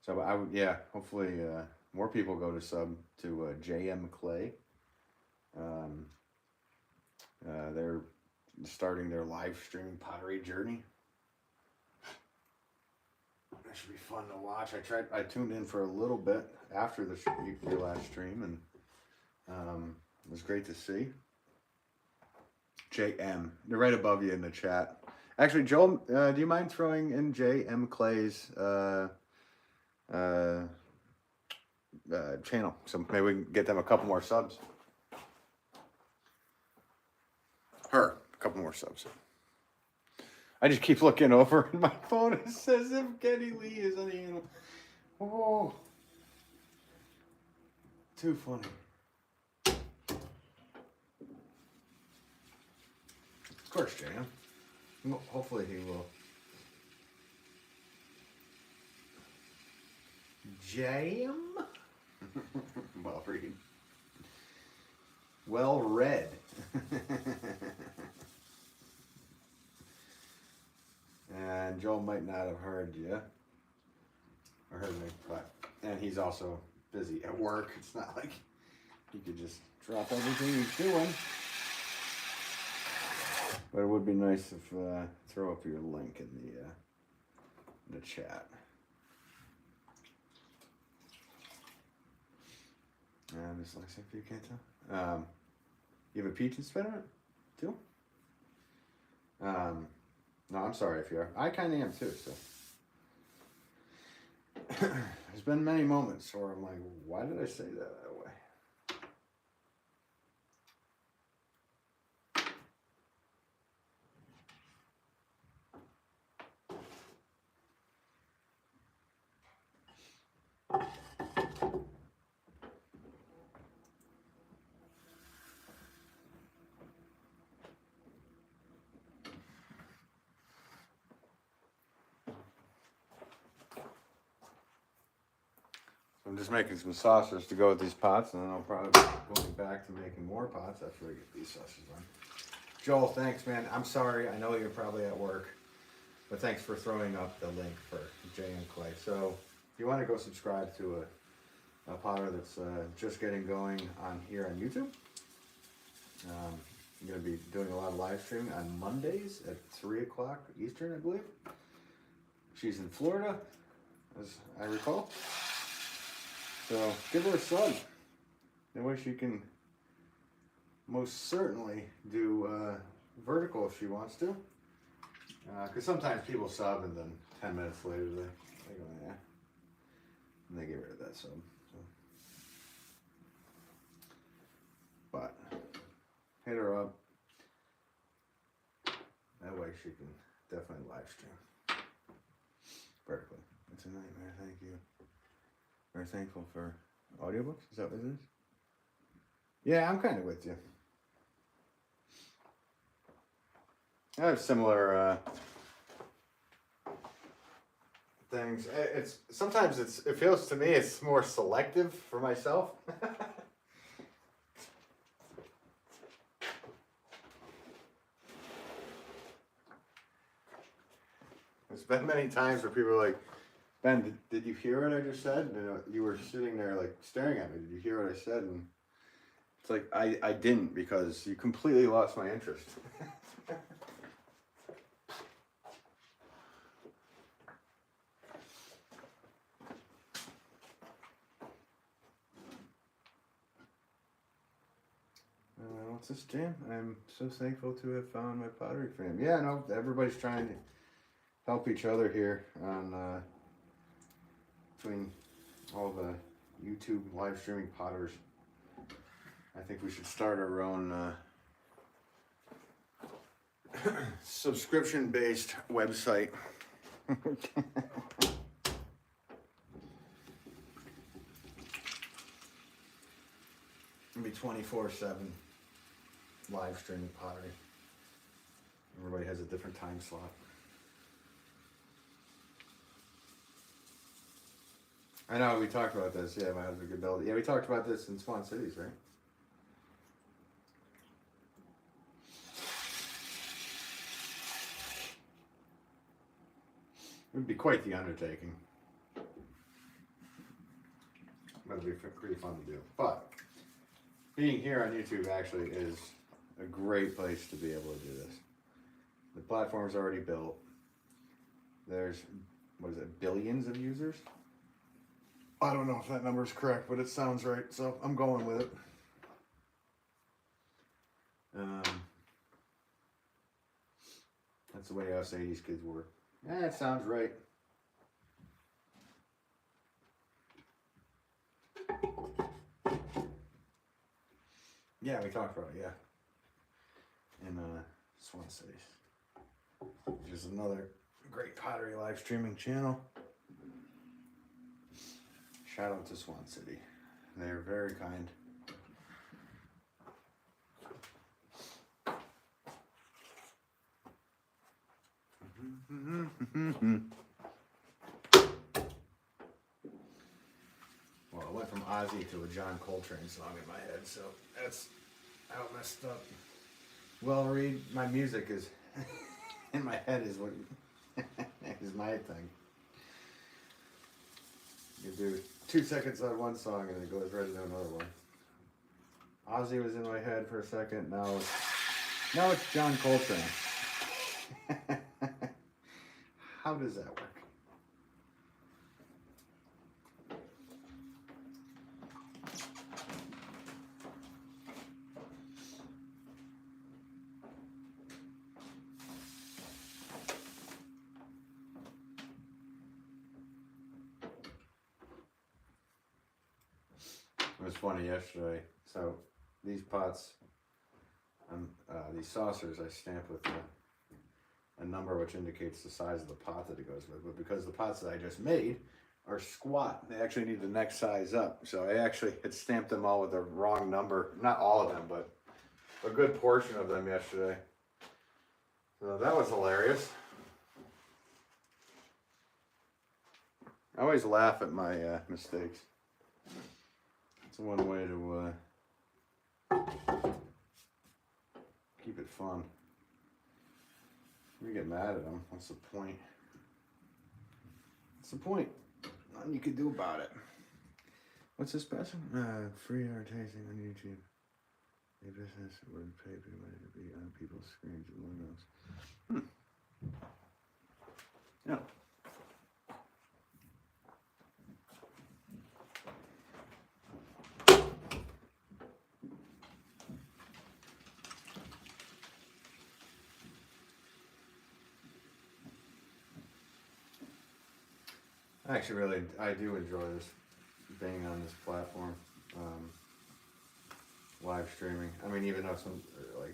So I would, yeah, hopefully more people go to sub to JM Clay. They're starting their live streaming pottery journey. That should be fun to watch. I tuned in for a little bit after your last stream, and it was great to see. JM, they're right above you in the chat. Actually, Joel, do you mind throwing in JM Clay's channel, so maybe we can get them a couple more subs. A couple more subs. I just keep looking over and my phone. It says if Kenny Lee is on the animal. Oh, too funny. Of course, Jam. Hopefully he will. Jam? Well read. And Joel might not have heard you. Or heard me, and he's also busy at work. It's not like he could just drop everything he's doing. But it would be nice if throw up your link in the chat. Dyslexic, if you can't tell. You have a peach and spinner too? No, I'm sorry if you are. I kind of am too, so. There's been many moments where I'm like, why did I say that way? I'm just making some saucers to go with these pots, and then I'll probably be going back to making more pots after I get these saucers on. Joel, thanks, man. I'm sorry. I know you're probably at work, but thanks for throwing up the link for J&M Clay. So if you want to go subscribe to a potter that's just getting going on here on YouTube, I'm going to be doing a lot of live streaming on Mondays at 3 o'clock Eastern, I believe. She's in Florida, as I recall. So give her a sub. That way she can most certainly do vertical if she wants to. Because sometimes people sub and then 10 minutes later they go, yeah. And they get rid of that sub. So. But hit her up. That way she can definitely live stream. Vertically. It's a nightmare, thank you. Very thankful for audiobooks. Is that what it is? Yeah, I'm kind of with you. I have similar things. Sometimes it feels to me it's more selective for myself. There's been many times where people are like, Ben, did you hear what I just said? And you were sitting there like staring at me. Did you hear what I said? And it's like, I didn't, because you completely lost my interest. What's this, Jam? I'm so thankful to have found my pottery fam. Yeah, no, everybody's trying to help each other here on between all the YouTube live streaming potters. I think we should start our own subscription-based website. It'll be 24/7 live streaming pottery. Everybody has a different time slot. I know, we talked about this. Yeah, my husband could build it. Yeah, we talked about this in Swan Cities, right? It would be quite the undertaking. But it'd be pretty fun to do. But being here on YouTube actually is a great place to be able to do this. The platform's already built. There's, what is it, billions of users? I don't know if that number is correct, but it sounds right, so I'm going with it. That's the way us 80s kids were. Yeah, it sounds right. Yeah, we talked about it, yeah. In Swan Cities. Which is another great pottery live streaming channel. Shout out to Swan City. They are very kind. Well, it went from Ozzy to a John Coltrane song in my head, so that's how messed up. Well, Reed, my music is in my head is what is my thing. You do 2 seconds on one song and it goes right into another one. Ozzy was in my head for a second. Now it's John Coltrane. How does that work? It was funny yesterday. So these pots, these saucers, I stamp with a number which indicates the size of the pot that it goes with. But because the pots that I just made are squat, they actually need the next size up. So I actually had stamped them all with the wrong number. Not all of them, but a good portion of them yesterday. So that was hilarious. I always laugh at my mistakes. It's one way to keep it fun. You get mad at them. What's the point? What's the point? Nothing you could do about it. What's this person? Free art tasting on YouTube. A business would pay people to be on people's screens and windows. Yeah. Actually, I do enjoy this, being on this platform, live streaming. I mean, even though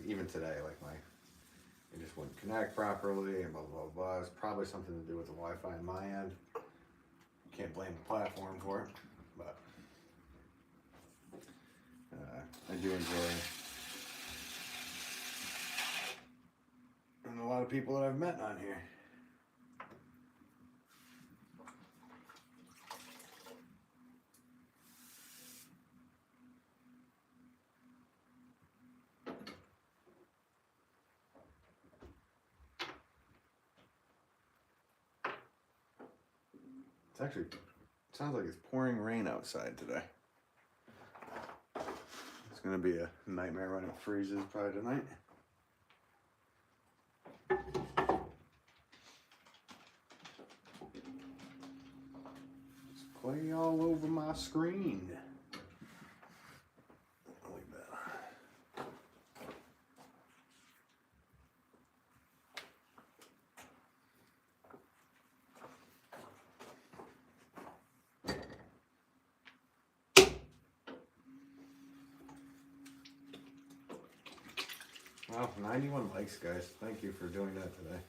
even today, it just wouldn't connect properly and blah, blah, blah. It's probably something to do with the Wi-Fi on my end. Can't blame the platform for it, but I do enjoy it. And a lot of people that I've met on here. It sounds like it's pouring rain outside today. It's going to be a nightmare when it freezes probably tonight. It's clay all over my screen. Like that. Well, 91 likes, guys. Thank you for doing that today.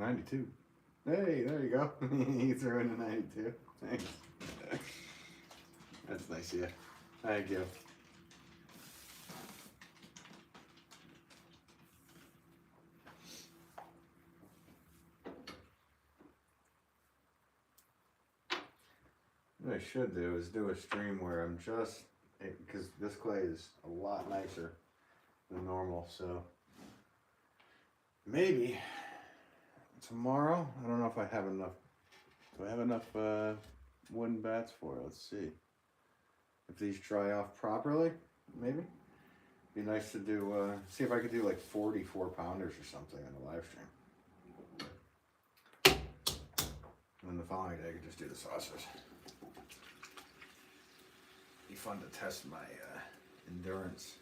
$92. Hey, there you go. You threw in a 92. Thanks. That's nice of you. Thank you. What I should do is do a stream where I'm just, because this clay is a lot nicer than normal, so maybe tomorrow, I don't know if I have enough, do I have enough wooden bats for it? Let's see. If these dry off properly, maybe. Be nice to do, see if I could do like 44 pounders or something in the live stream. And then the following day I could just do the saucers. Be fun to test my endurance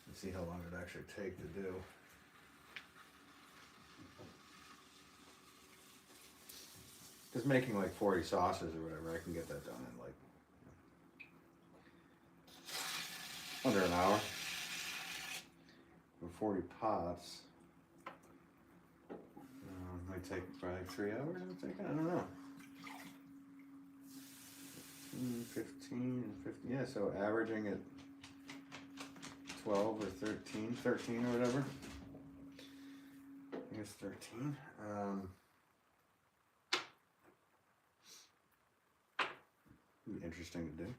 and see how long it actually take to do. Just making like 40 sauces or whatever, I can get that done in like under an hour. For 40 pots, might take probably 3 hours. I'm thinking, I don't know. 15 and 15, yeah, so averaging at 12 or 13 or whatever. I guess 13. Be interesting to do.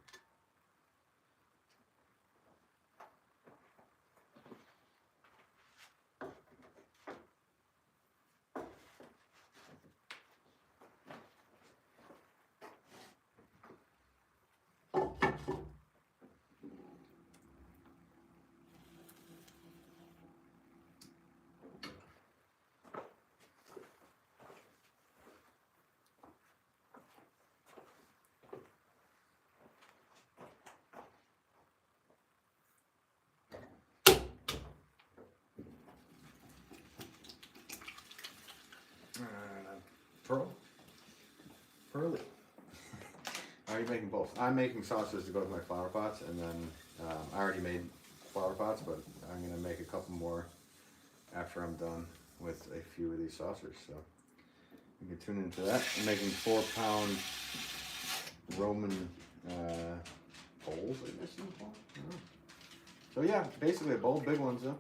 Pearly. Are you making both? I'm making sauces to go with my flower pots, and then I already made flower pots, but I'm going to make a couple more after I'm done with a few of these saucers. So you can tune into that. I'm making 4-pound Roman bowls, I guess you call it. So yeah, basically a bowl, big ones though.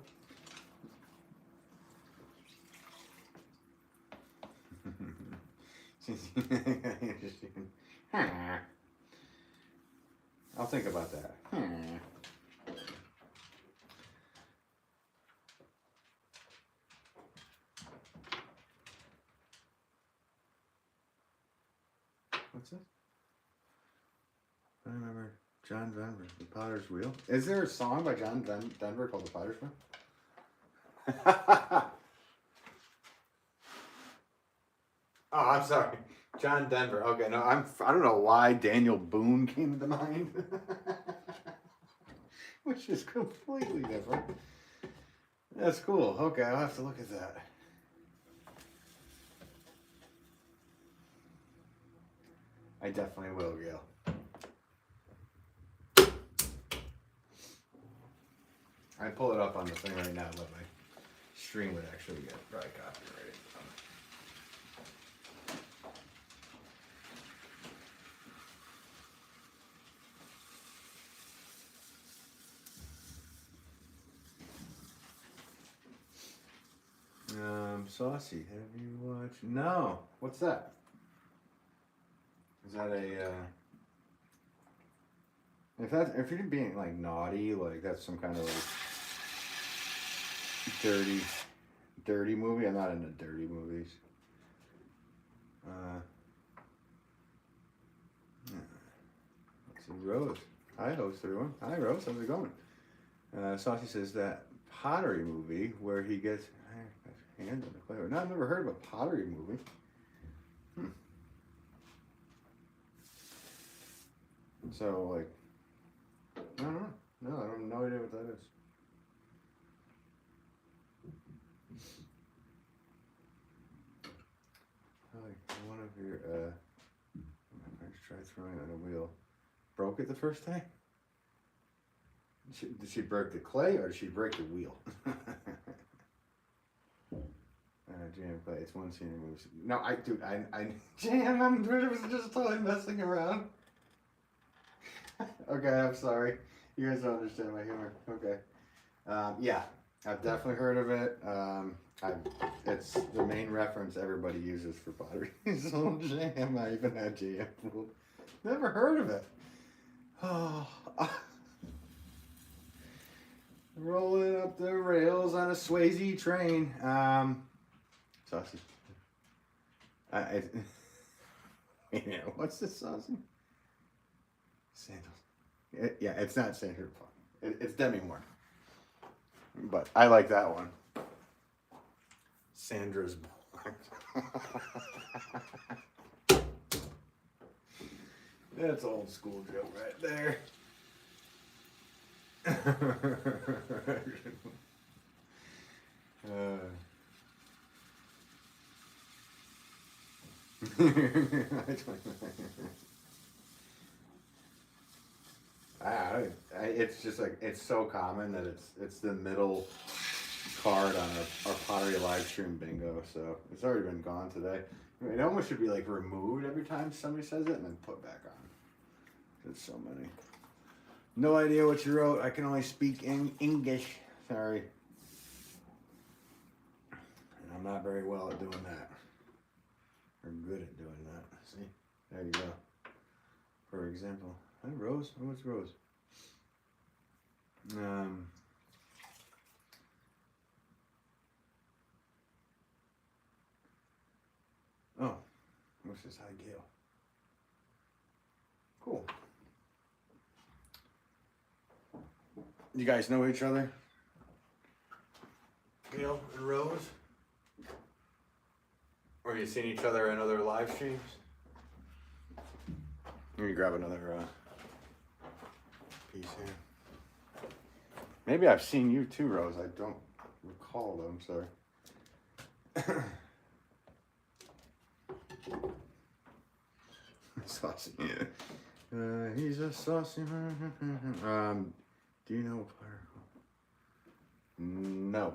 I'll think about that. What's this? I remember John Denver, The Potter's Wheel. Is there a song by John Denver called The Potter's Wheel? Oh, I'm sorry. John Denver. Okay, no, I don't know why Daniel Boone came to mind. Which is completely different. That's cool. Okay, I'll have to look at that. I definitely will, Gail. I pull it up on the thing right now, but my stream would actually get probably copyrighted. Saucy, have you watched? No. What's that? Is that a, if you're being like naughty, like that's some kind of like dirty movie. I'm not into dirty movies. Let's see, Rose. Hi, host everyone. Hi, Rose. How's it going? Saucy says that Pottery movie where he gets hand on the clay. No, I've never heard of a Pottery movie. So like No, I have no idea what that is. Like one of your my friends tried throwing it on a wheel. Broke it the first time? Did she break the clay or did she break the wheel? Jam clay. It's one scene moves. No, I Jam, I'm just totally messing around. Okay, I'm sorry. You guys don't understand my humor. Okay. Yeah, I've definitely heard of it. It's the main reference everybody uses for pottery. So Jam, I even had Jam. Never heard of it. Oh, rolling up the rails on a Swayze train. Sausage. Yeah, what's this sausage? Sandals. Yeah, it's not Sandra Pond. It's Demi Moore. But I like that one. Sandra's Barn. That's old school joke right there. It's just like it's so common that it's the middle card on our Pottery live stream bingo, so it's already been gone today. It almost should be like removed every time somebody says it and then put back on. There's so many. No idea what you wrote. I can only speak in English. Sorry. And I'm not very well at doing that. Or good at doing that. See? There you go. For example. Hi, Rose. Oh, what's Rose? Oh. What's this? Hi, Gail. Cool. You guys know each other? Gail and Rose? Or you seen each other in other live streams? Let me grab another piece here. Maybe I've seen you too, Rose. I don't recall them, sorry. Saucy. He's a saucy man. Do you know Potter? No,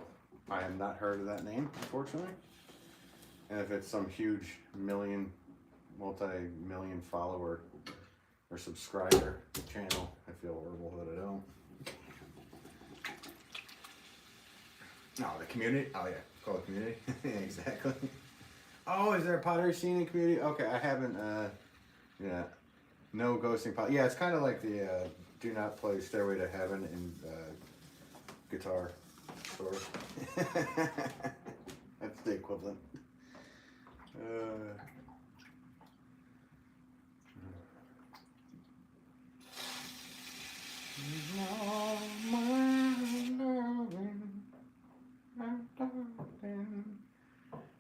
I have not heard of that name, unfortunately. And if it's some huge multi-million follower or subscriber channel, I feel horrible that I don't. No, the community. Oh yeah, call it community. Exactly. Oh, is there a pottery scene in community? Okay, I haven't. Yeah, no ghosting pot. Yeah, it's kind of like the do not play Stairway to Heaven in guitar stores. That's the equivalent.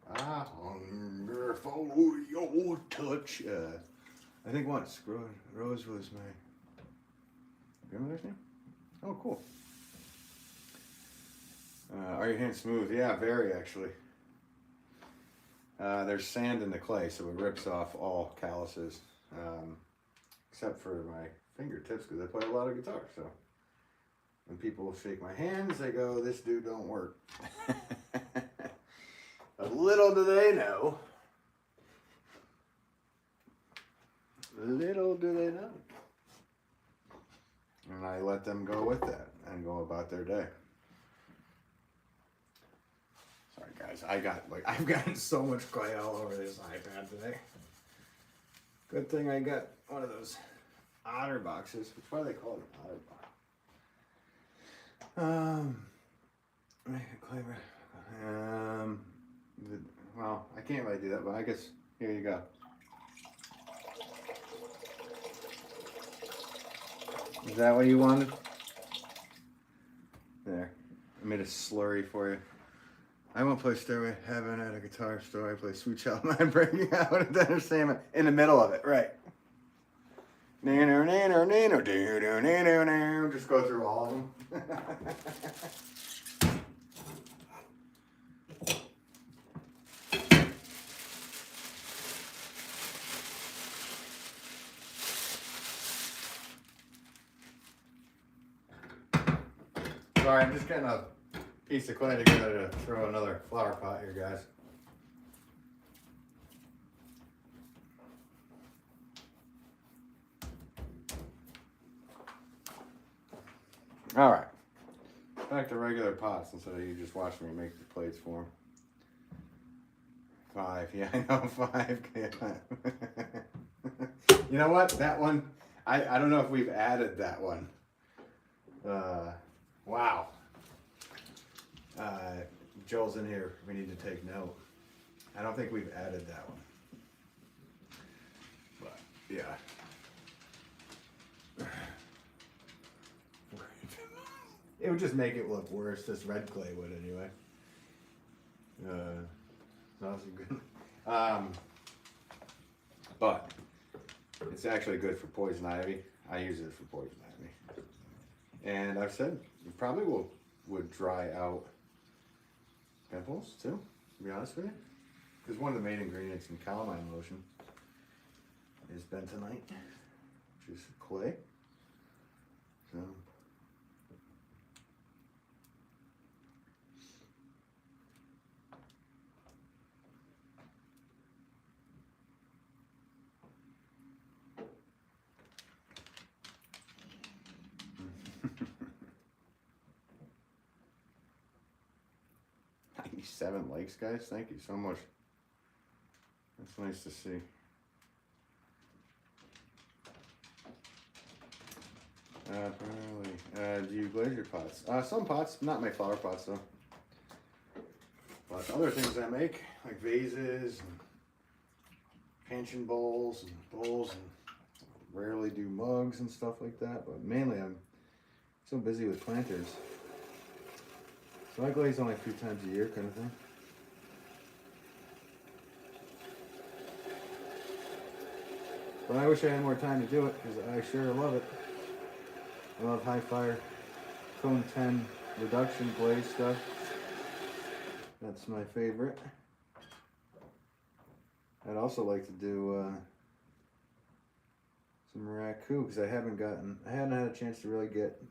I hunger for your touch. I think once Rose was my grandmother's name. Oh, cool. Are your hands smooth? Yeah, very actually. There's sand in the clay, so it rips off all calluses, except for my fingertips because I play a lot of guitar. So when people shake my hands, they go, "This dude don't work." But little do they know. Little do they know. And I let them go with that and go about their day. Sorry guys, I've gotten so much clay all over this iPad today. Good thing I got one of those otter boxes. Why do they call it an otter box? Make a clay. Well, I can't really do that, but I guess here you go. Is that what you wanted? There. I made a slurry for you. I won't play Stairway to Heaven at a guitar store. I play Sweet Child Mine Breaking Out at the Entertainment in the middle of it, right? Just go through all of them. Sorry, I'm just getting a piece of clay together to throw another flower pot here, guys. All right, back to regular pots instead of you just watching me make the plates for them. 5, yeah, I know, 5. You know what? That one, I don't know if we've added that one. Wow. Joel's in here. We need to take note. I don't think we've added that one. But, yeah. It would just make it look worse. This red clay would anyway. Not so good. But it's actually good for poison ivy. I use it for poison ivy. And I've said it probably would dry out pimples too, to be honest with you. Because one of the main ingredients in calamine lotion is bentonite, which is clay. So. Seven likes, guys. Thank you so much. That's nice to see. Primarily, do you glaze your pots? Some pots, not my flower pots though. But other things I make, like vases and pension bowls and rarely do mugs and stuff like that. But mainly I'm so busy with planters. So I glaze only a few times a year, kind of thing. But I wish I had more time to do it, because I sure love it. I love high fire, cone 10 reduction glaze stuff. That's my favorite. I'd also like to do some raku, because I hadn't had a chance to really get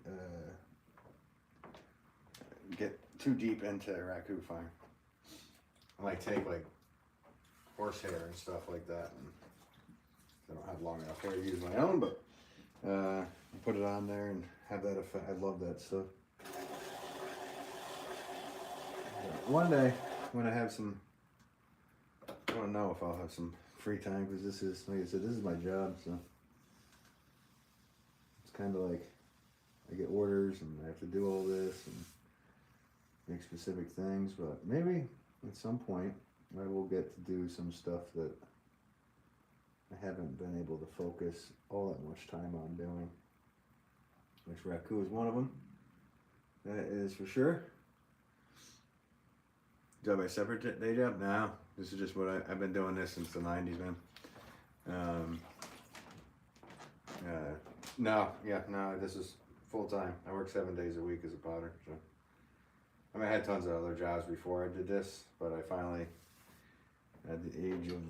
too deep into raku farm. I might take like horsehair and stuff like that. And I don't have long enough hair to use my own, but put it on there and have that effect. I love that stuff. One day when I have some, I don't know if I'll have some free time, because this is, like I said, this is my job, so it's kind of like I get orders and I have to do all this and make specific things. But maybe at some point I will get to do some stuff that I haven't been able to focus all that much time on doing, which raku is one of them. That is for sure. Do I have a separate day job? No, this is just what I've been doing this since the 90s, man. No, this is full time. I work 7 days a week as a potter. So, I mean, I had tons of other jobs before I did this, but I finally, at the age of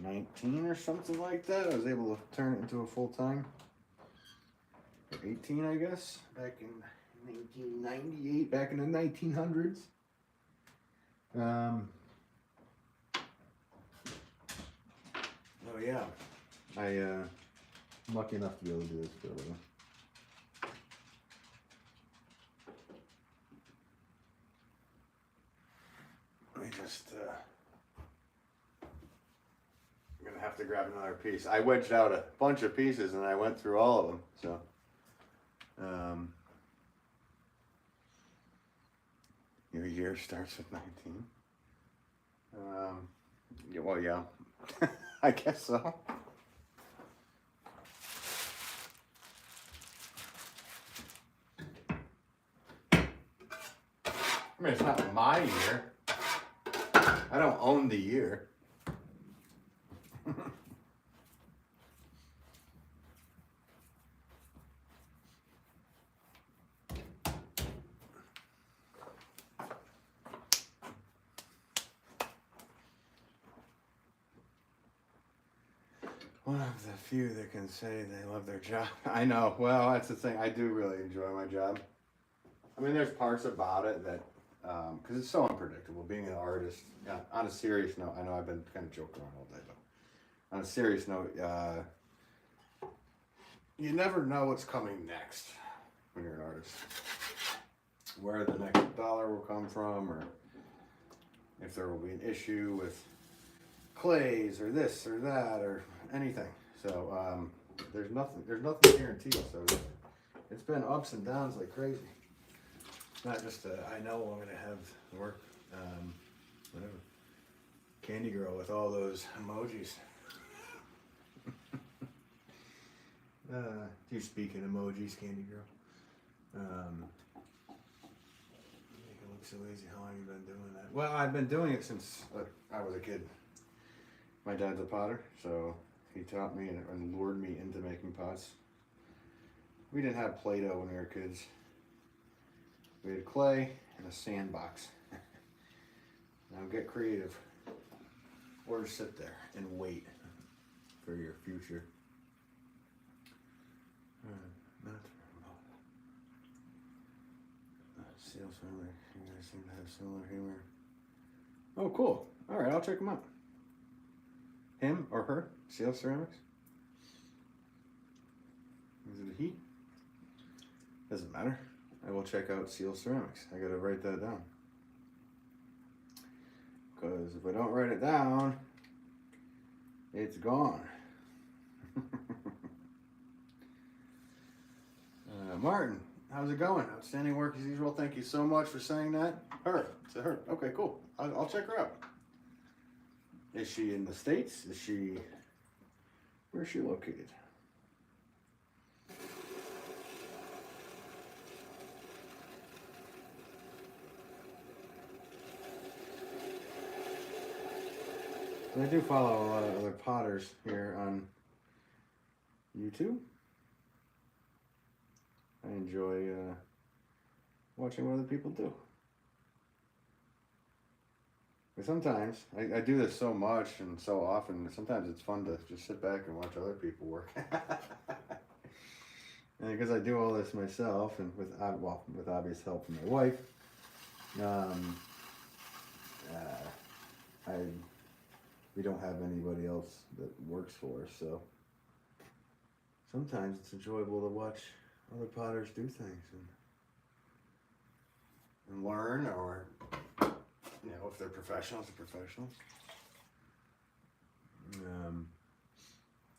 19 or something like that, I was able to turn it into a full time. 18, I guess, back in 1998, back in the 1900s. Oh yeah, I'm lucky enough to be able to do this for a living. Let me just, I'm gonna have to grab another piece. I wedged out a bunch of pieces and I went through all of them, so. Your year starts with 19. Yeah, well, yeah, I guess so. I mean, it's not my year. I don't own the year. One of the few that can say they love their job. I know. Well, that's the thing. I do really enjoy my job. I mean, there's parts about it that, because it's so unpredictable. Being an artist, on a serious note, I know I've been kind of joking around all day, but on a serious note, you never know what's coming next when you're an artist. Where the next dollar will come from, or if there will be an issue with clays or this or that or anything. So there's nothing guaranteed. So it's been ups and downs like crazy. It's not just I know I'm gonna have work, whatever. Candy girl with all those emojis. Do you speak in emojis, Candy girl? Make it look so easy. How long have you been doing that? Well, I've been doing it since I was a kid. My dad's a potter, so he taught me and lured me into making pots. We didn't have Play-Doh when we were kids. We had clay and a sandbox. Now get creative, or just sit there and wait for your future. Not sales family. You guys seem to have similar humor. Oh, cool. All right, I'll check them out. Him or her? Seal Ceramics? Is it a he? Doesn't matter. I will check out Seal Ceramics. I gotta write that down. Because if I don't write it down, it's gone. Martin, how's it going? Outstanding work as usual. Thank you so much for saying that. Her. It's a her. Okay, cool. I'll check her out. Is she in the States? Where is she located? And I do follow a lot of other potters here on YouTube. I enjoy watching what other people do. But sometimes, I do this so much and so often, sometimes it's fun to just sit back and watch other people work. And because I do all this myself, and with obvious help from my wife, we don't have anybody else that works for us, so sometimes it's enjoyable to watch other potters do things and learn, or if they're professionals, they're professionals.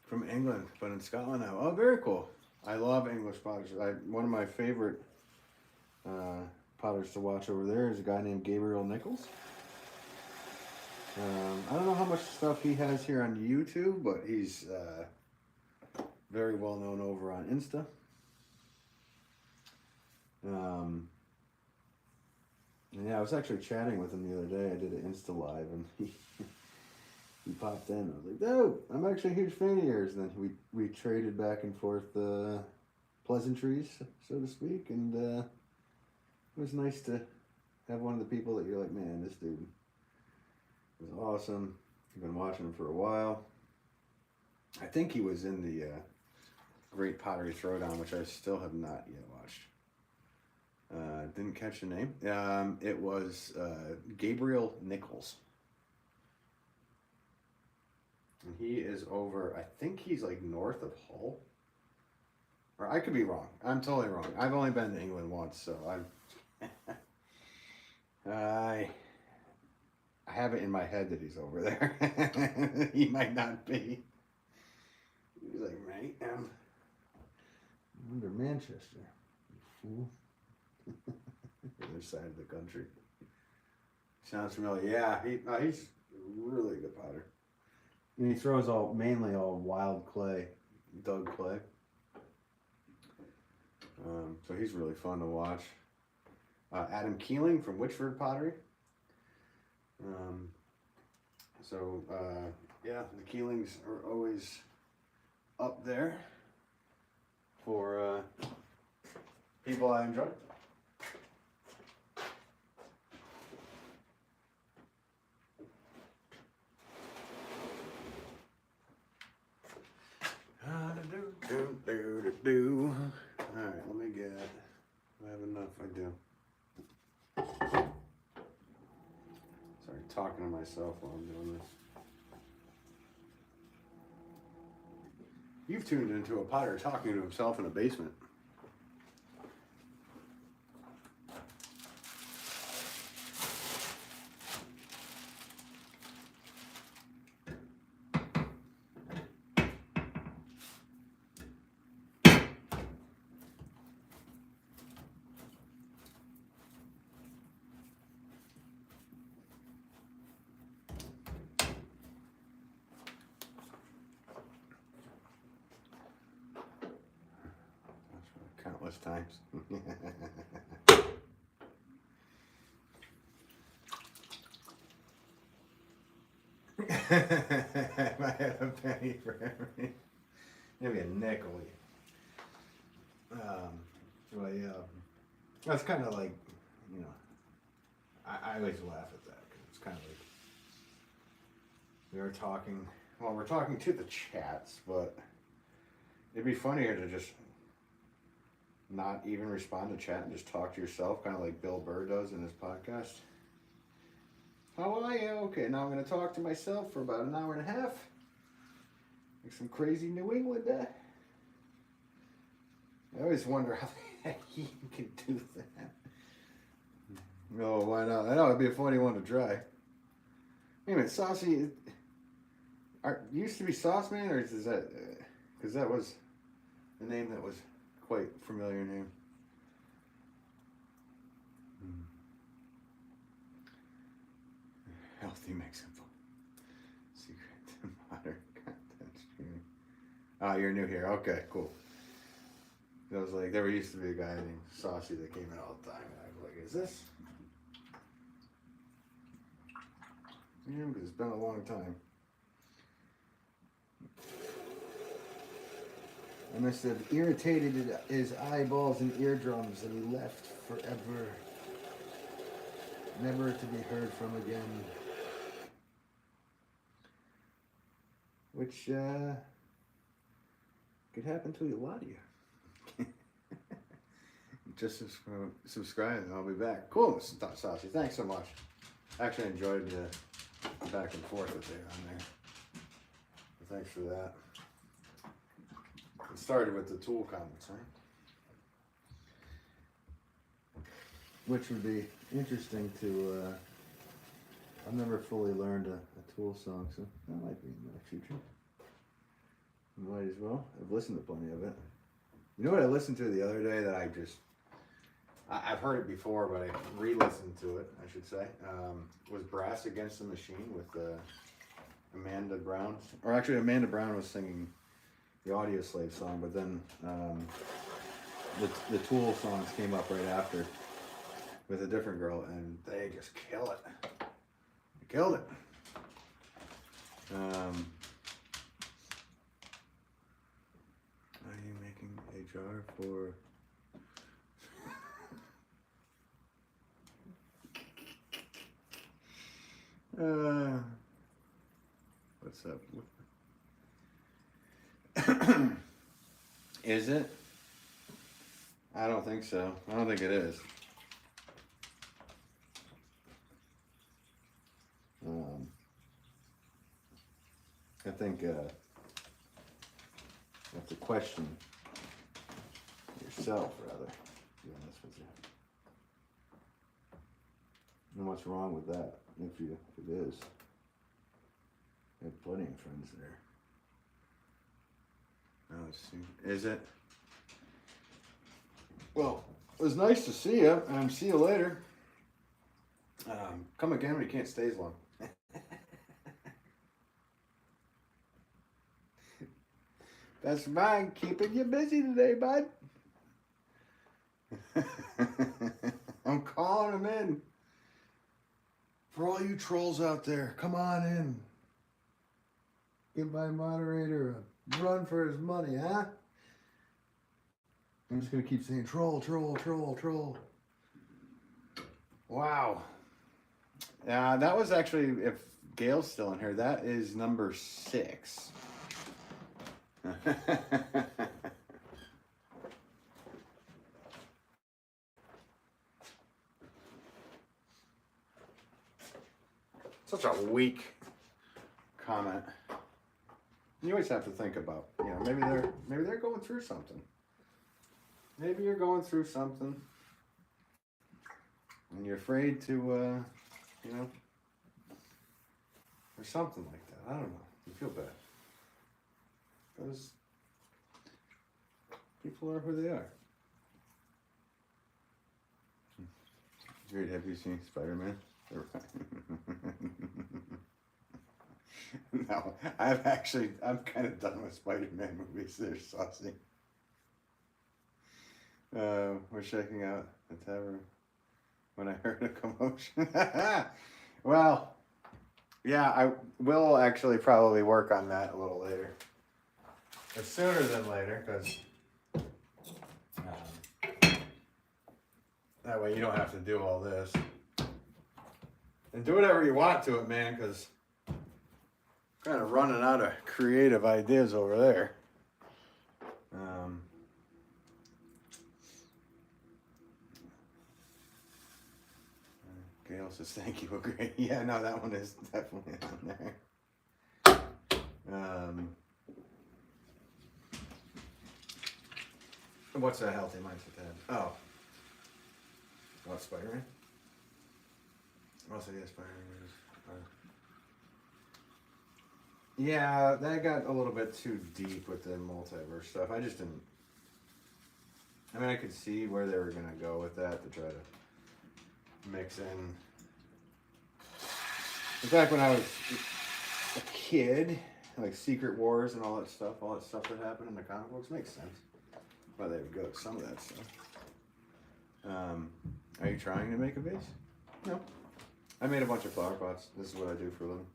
From England, but in Scotland now. Oh, very cool. I love English potters. One of my favorite potters to watch over there is a guy named Gabriel Nichols. I don't know how much stuff he has here on YouTube, but he's very well known over on Insta. Yeah, I was actually chatting with him the other day. I did an Insta live, and he popped in. I was like, "Dude, I'm actually a huge fan of yours." And then we traded back and forth pleasantries, so to speak, and it was nice to have one of the people that you're like, "Man, this dude is awesome. I've been watching him for a while." I think he was in the Great Pottery Throwdown, which I still have not yet watched. Didn't catch the name. It was Gabriel Nichols. And he is over, I think he's like north of Hull. Or I could be wrong. I'm totally wrong. I've only been to England once, so I have it in my head that he's over there. He might not be. He's like, right? I'm under Manchester. You fool. The other side of the country. Sounds familiar. Yeah, he's a really good potter. And he throws mainly all wild clay, dug clay. So he's really fun to watch. Adam Keeling from Witchford Pottery. Yeah, the Keelings are always up there for people I enjoy. talking to myself while I'm doing this. You've tuned into a potter talking to himself in a basement. Countless times. If I had a penny for every, maybe a nickel. Well, yeah, that's kind of like, you know, I always laugh at that because it's kind of like we're talking to the chats, but it'd be funnier to just not even respond to chat and just talk to yourself, kind of like Bill Burr does in his podcast. How are you? Okay, now I'm going to talk to myself for about an hour and a half. Like some crazy New England guy. I always wonder how the heck he can do that. Oh, why not? I know, it'd be a funny one to try. Wait a minute, Saucy, used to be Sauce Man, or is that, because that was the name that was quite familiar name. Healthy makes it fun. Secret to modern content streaming. Oh, you're new here. Okay, cool. I was like, there used to be a guy named Saucy that came in all the time, and I was like, is this? Yeah, because it's been a long time. I must have irritated his eyeballs and eardrums that he left forever, never to be heard from again. Which could happen to a lot of you. Just subscribe and I'll be back. Cool, Saucy. Thanks so much. I actually enjoyed the back and forth with you on there. So thanks for that. It started with the tool comments, right? Which would be interesting to, I've never fully learned a Tool song, so that might be in the future. Might as well. I've listened to plenty of it. You know what I listened to the other day that I've heard it before, but I re-listened to it, I should say, was Brass Against the Machine with Amanda Brown. Or actually, Amanda Brown was singing the Audio Slave song, but then the Tool songs came up right after with a different girl, and they just kill it. They killed it. Are you making a jar for... what's up? Is it? I don't think so. I don't think it is. I think you have to question yourself, rather, to be honest with you. And what's wrong with that, if it is? I have plenty of friends there. Now let's see. Is it? Well, it was nice to see you, and see you later. Come again when you can't stay as long. That's mine, keeping you busy today, bud. I'm calling him in. For all you trolls out there, come on in. Give my moderator a run for his money, huh? I'm just going to keep saying troll, troll, troll, troll. Wow. That was actually, if Gail's still in here, that is number 6. Such a weak comment. You always have to think about, you know, maybe they're going through something. Maybe you're going through something, and you're afraid to, you know, or something like that. I don't know. You feel bad because people are who they are. Great. Have you seen Spider-Man? No, I'm kind of done with Spider-Man movies. They're saucy. We're checking out the tavern when I heard a commotion. Well, yeah, I will actually probably work on that a little later. But sooner than later, because that way you don't have to do all this. And do whatever you want to it, man, because I'm kind of running out of creative ideas over there. Gail says, thank you, great. Yeah, no, that one is definitely on there. What's a healthy mindset to have? Oh. What, Spider-Man? Also, yeah, Spider-Man. Yeah, that got a little bit too deep with the multiverse stuff. I just didn't. I mean, I could see where they were going to go with that to try to mix in. In fact, when I was a kid, like Secret Wars and all that stuff that happened in the comic books makes sense. Why they would go with some of that stuff. Are you trying to make a vase? No. I made a bunch of flower pots. This is what I do for a living.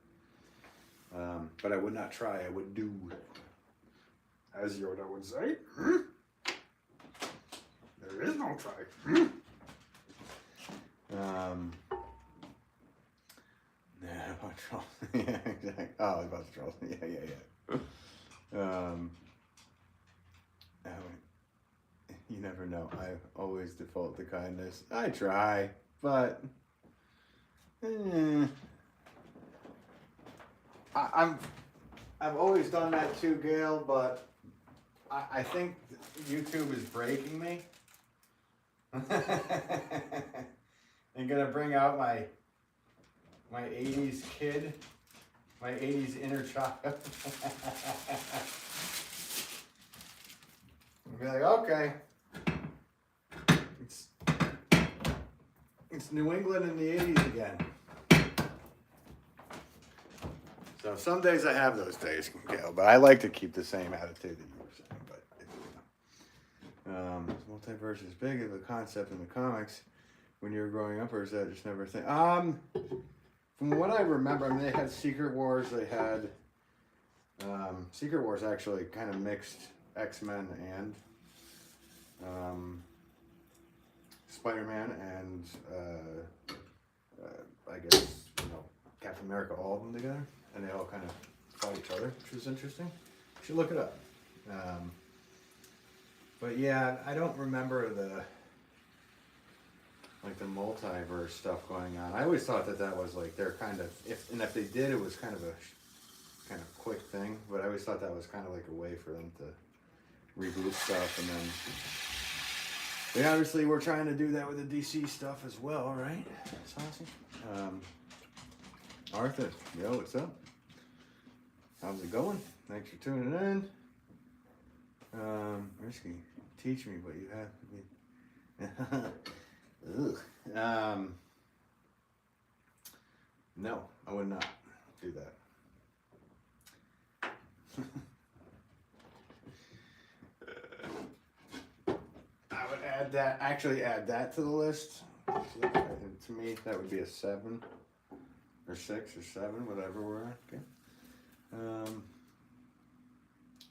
But I would not try. I would do. As Yoda would say. There is no try. Nah, about trolls. Yeah, exactly. Oh, about the trolls. Yeah. You never know. I always default to kindness. I try, but I've always done that too, Gail. But I think YouTube is breaking me. I'm gonna bring out my 80s kid, my 80s inner child. And be like, okay, it's New England in the 80s again. So some days I have those days, Gail, but I like to keep the same attitude that you were saying. But multiverse is big of a concept in the comics when you were growing up, or is that just never a thing? From what I remember, I mean, they had Secret Wars. They had Secret Wars actually kind of mixed X-Men and Spider-Man and I guess Captain America, all of them together, and they all kind of fought each other, which was interesting. You should look it up. But yeah, I don't remember the multiverse stuff going on. I always thought that was like they're kind of if they did, it was kind of a quick thing. But I always thought that was kind of like a way for them to reboot stuff, and then they obviously were trying to do that with the DC stuff as well, right? Saucy. Arthur, yo, what's up? How's it going? Thanks for tuning in. Risky, teach me, but you have to be. Ugh. No, I would not do that. I would add that to the list. To me, that would be a 7 or 6 or 7, whatever we're at. Okay.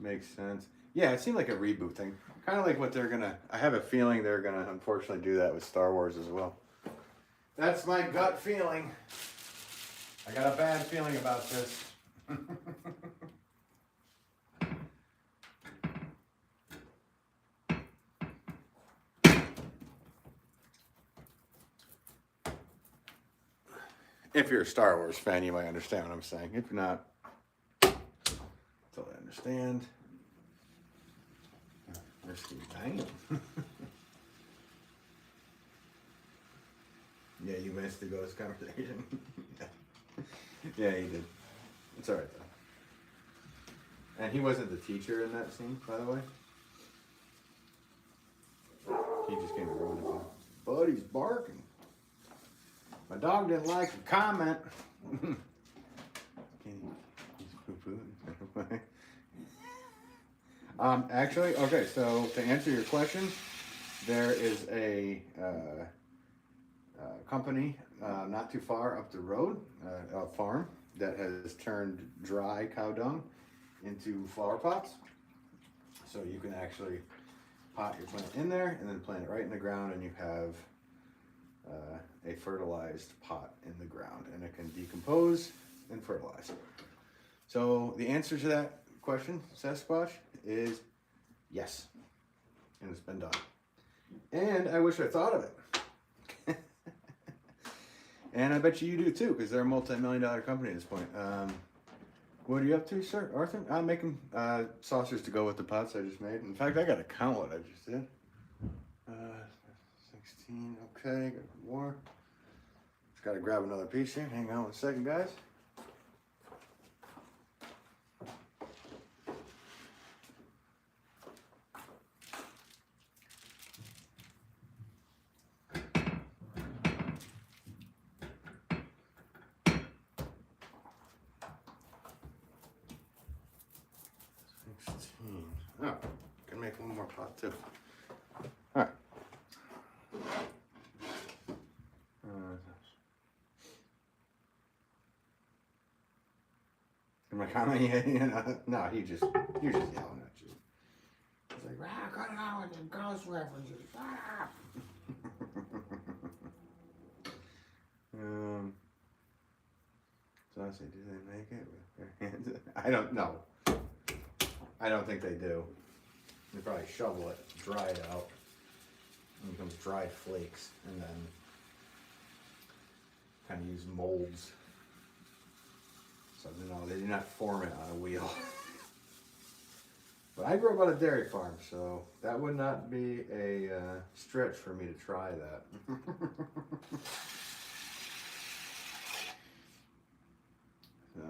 Makes sense. Yeah, it seemed like a reboot thing. Kind of like what they're gonna. I have a feeling they're gonna unfortunately do that with Star Wars as well. That's my gut feeling. I got a bad feeling about this. If you're a Star Wars fan, you might understand what I'm saying. If you're not, totally understand. There's Steve. Damn. Yeah, you missed the ghost conversation. Yeah, he did. It's alright though. And he wasn't the teacher in that scene, by the way. He just came to ruin it. Buddy's barking. My dog didn't like the comment. He's poo-pooing. Actually, okay, so to answer your question, there is a company not too far up the road, a farm that has turned dry cow dung into flower pots. So you can actually pot your plant in there and then plant it right in the ground, and you have a fertilized pot in the ground, and it can decompose and fertilize. So the answer to that question, Sasquatch, is yes, and it's been done. And I wish I thought of it. And I bet you do too, because they're a multi-million-dollar company at this point. What are you up to, sir, Arthur? I'm making saucers to go with the pots I just made. In fact, I got to count what I just did. 16, okay, got more. Just got to grab another piece here. Hang on one second, guys. Oh, can make one more pot too. All right. Am I commenting? No, you're just yelling at you. He's like, cut it out with the ghost references. Shut up. So I say, do they make it with their hands? I don't know. I don't think they do. They probably shovel it, dry it out, and it becomes dried flakes, and then kind of use molds. So no, they do not form it on a wheel. But I grew up on a dairy farm, so that would not be a stretch for me to try that. So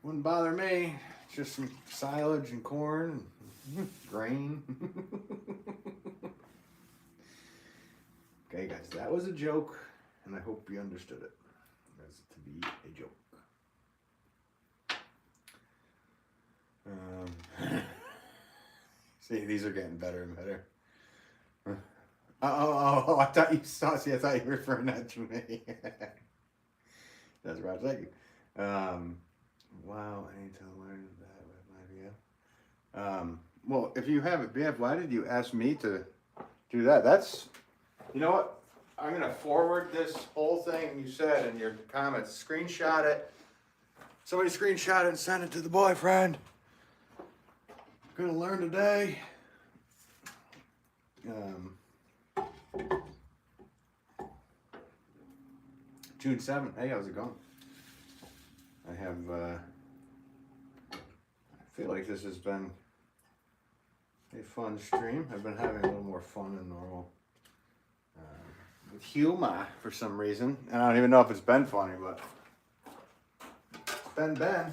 wouldn't bother me. Just some silage and corn and grain. Okay, guys, that was a joke, and I hope you understood it as to be a joke. See, these are getting better and better. Oh, I thought you saw. See, I thought you were referring that to me. That's right. Thank you. Wow, I need to learn that with my BF. Well, if you have a BF, why did you ask me to do that? That's, you know what? I'm going to forward this whole thing you said in your comments. Screenshot it. Somebody screenshot it and send it to the boyfriend. Going to learn today. June 7th. Hey, how's it going? I have, I feel like this has been a fun stream. I've been having a little more fun than normal. With humor for some reason. And I don't even know if it's been funny, but it's been Ben.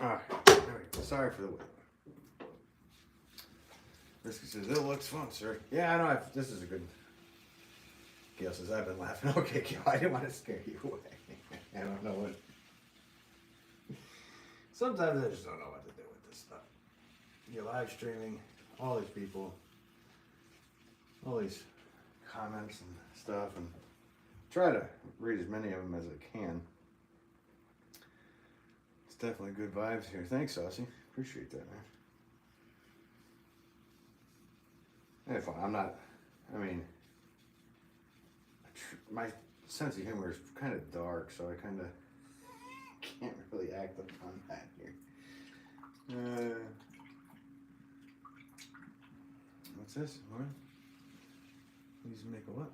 Alright, there we go. Sorry for the wait. Risky says, it looks fun, sir. Yeah, I know, this is a good... Gail says, I've been laughing. Okay, Gail, I didn't want to scare you away. I don't know what... Sometimes I just don't know what to do with this stuff. You're live streaming, all these people, all these comments and stuff, and try to read as many of them as I can. definitely good vibes here. Thanks, Saucy. Appreciate that, man. Hey, I'm not, I mean, my sense of humor is kind of dark, so I kind of can't really act upon that here. What's this? What? Please make a what?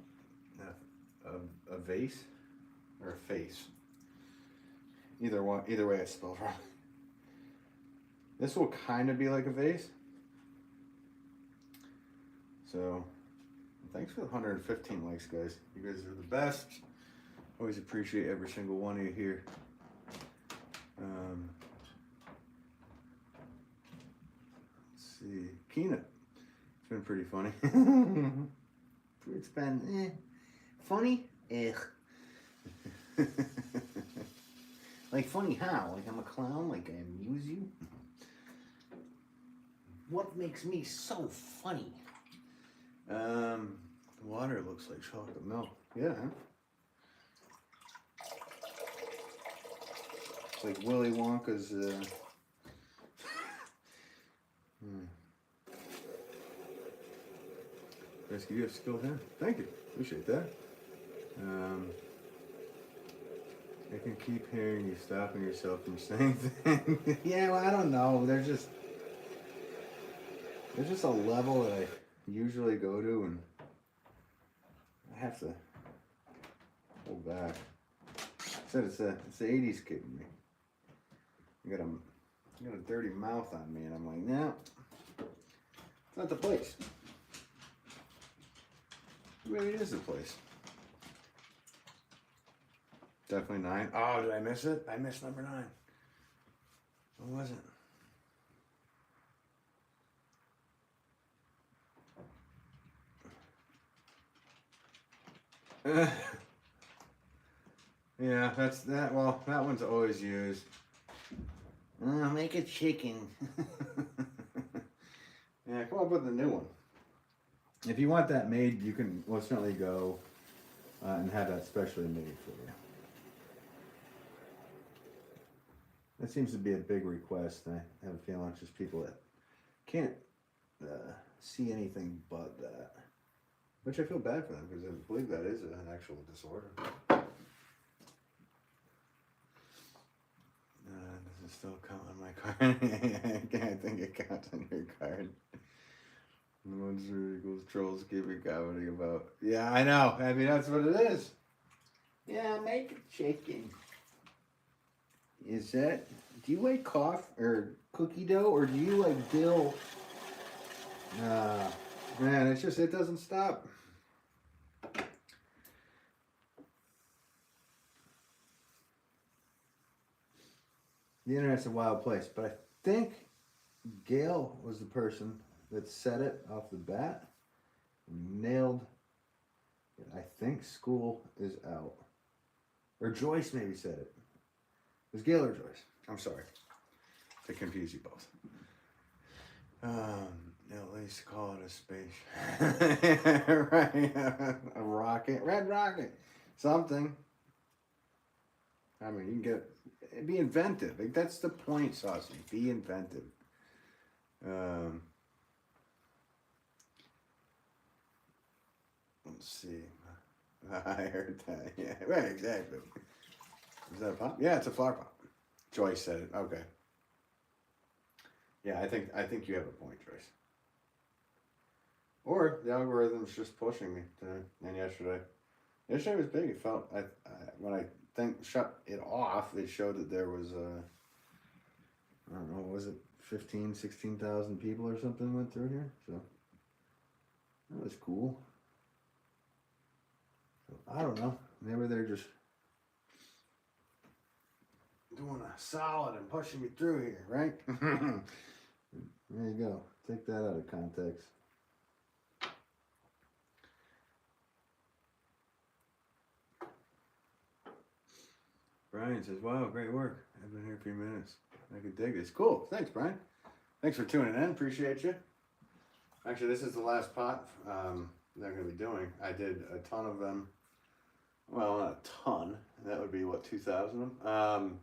A vase or a face? Either one. Either way, it's spelled wrong. This will kind of be like a vase. So, thanks for the 115 likes, guys. You guys are the best. Always appreciate every single one of you here. Let's see. Keena. It's been pretty funny. It's been funny? Like funny how? Like I'm a clown? Like I amuse you? What makes me so funny? The water looks like chocolate milk. Yeah. It's like Willy Wonka's Rescue, you have skilled hand. Thank you. Appreciate that. I can keep hearing you stopping yourself from saying things. Yeah, well, I don't know. There's just a level that I usually go to, and I have to hold back. I said it's the 80s kid in me. You got a dirty mouth on me, and I'm like, no, it's not the place. It really is the place. Definitely 9. Oh, did I miss it? I missed number 9. What was it? Yeah, that's that. Well, that one's always used. Make it chicken. Yeah, come up with a new one. If you want that made, you can most certainly go and have that specially made for you. That seems to be a big request. I have a feeling it's just people that can't see anything but that. Which I feel bad for them because I believe that is an actual disorder. Does it still count on my card? I think it counts on your card. Monster equals trolls keeping commenting about. Yeah, I know. I mean, that's what it is. Yeah, make it chicken. Is that, do you like coffee or cookie dough, or do you like dill? Man, it's just, it doesn't stop. The internet's a wild place, but I think Gail was the person that said it off the bat. Nailed it. I think school is out. Or Joyce maybe said it. It was Gail or Joyce. I'm sorry to confuse you both. At least call it a space. Right. A rocket. Red rocket. Something. I mean, you can get, be inventive. Like, that's the point, Saucy. Be inventive. Let's see. I heard that. Yeah, right, exactly. Is that a pop? Yeah, it's a flower pop. Joyce said it. Okay. Yeah, I think you have a point, Joyce. Or the algorithm's just pushing me today and yesterday. Yesterday was big. It felt when I shut it off, it showed that there was I don't know, was it 16,000 people or something went through here? So that was cool. So, I don't know. Maybe they're just doing a solid and pushing me through here, right? There you go. Take that out of context. Brian says, wow, great work. I've been here a few minutes. I can dig this. Cool. Thanks, Brian. Thanks for tuning in. Appreciate you. Actually, this is the last pot they're going to be doing. I did a ton of them. Well, not a ton. That would be, what, 2,000 of them?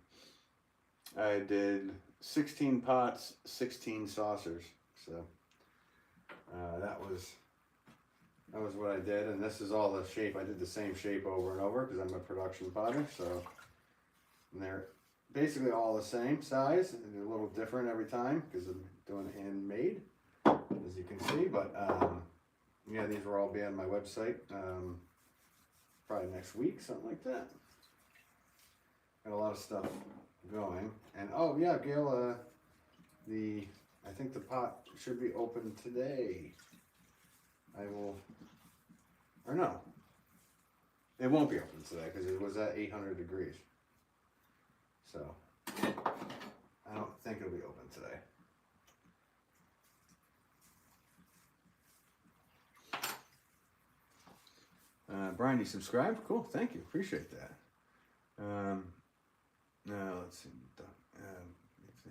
I did 16 pots, 16 saucers. So that was what I did, and this is all the shape. I did the same shape over and over because I'm a production potter. So and they're basically all the same size. They're a little different every time because I'm doing handmade, as you can see. But yeah, these will all be on my website probably next week, something like that. Got a lot of stuff going, and oh yeah, Gail, I think the pot should be open today. I will, or no, it won't be open today because it was at 800 degrees. So I don't think it'll be open today. Brian, you subscribed? Cool, thank you, appreciate that. Now let's see.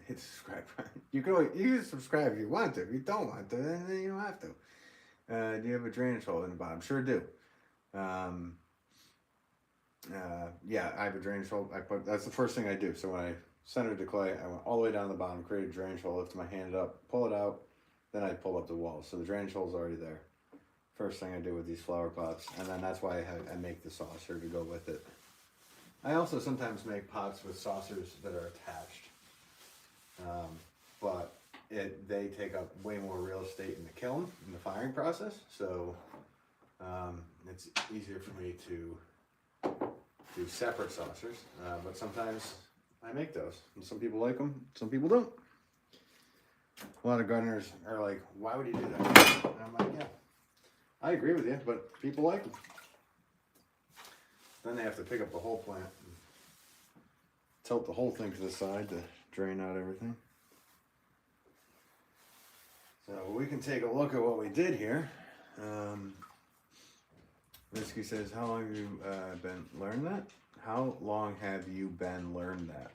Hit subscribe. You can subscribe if you want to. If you don't want to, then you don't have to. Do you have a drainage hole in the bottom? Sure do. Yeah, I have a drainage hole. That's the first thing I do. So when I centered the clay, I went all the way down to the bottom, created a drainage hole, lift my hand up, pull it out, then I pull up the wall. So the drainage hole's already there. First thing I do with these flower pots, and then that's why I make the saucer to go with it. I also sometimes make pots with saucers that are attached, but they take up way more real estate in the kiln, in the firing process, so it's easier for me to do separate saucers, but sometimes I make those, and some people like them, some people don't. A lot of gardeners are like, why would you do that? And I'm like, yeah, I agree with you, but people like them. Then they have to pick up the whole plant and tilt the whole thing to the side to drain out everything. So we can take a look at what we did here. Risky says, how long have you been learning that? How long have you been learning that?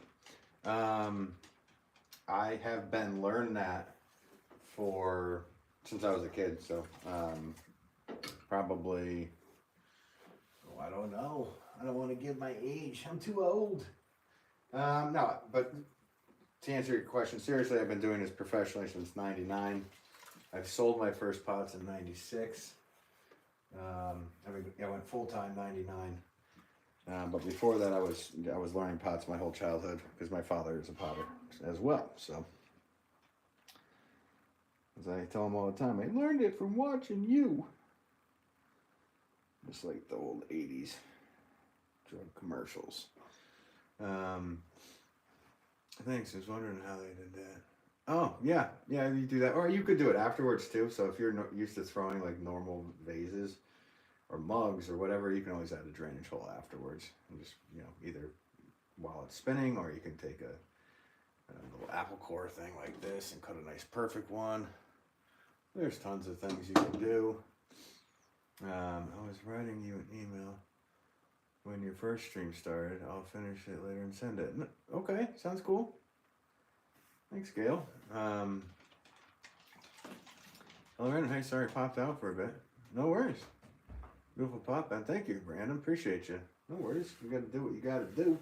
I have been learning that since I was a kid, so probably, I don't know. I don't want to give my age. I'm too old. No, but to answer your question, seriously, I've been doing this professionally since '99. I've sold my first pots in '96. I went full-time '99. But before that, I was learning pots my whole childhood because my father is a potter as well. So, as I tell him all the time, I learned it from watching you. Just like the old 80s drug commercials. Thanks, I was wondering how they did that. Oh, yeah, you do that. Or you could do it afterwards too. So if you're used to throwing like normal vases or mugs or whatever, you can always add a drainage hole afterwards. And just, either while it's spinning, or you can take a little apple core thing like this and cut a nice perfect one. There's tons of things you can do. I was writing you an email when your first stream started. I'll finish it later and send it. Okay, sounds cool. Thanks, Gail. Hello, Brandon. Hey, sorry, popped out for a bit. No worries. Beautiful pop, man. Thank you, Brandon. Appreciate you. No worries. You got to do what you got to do.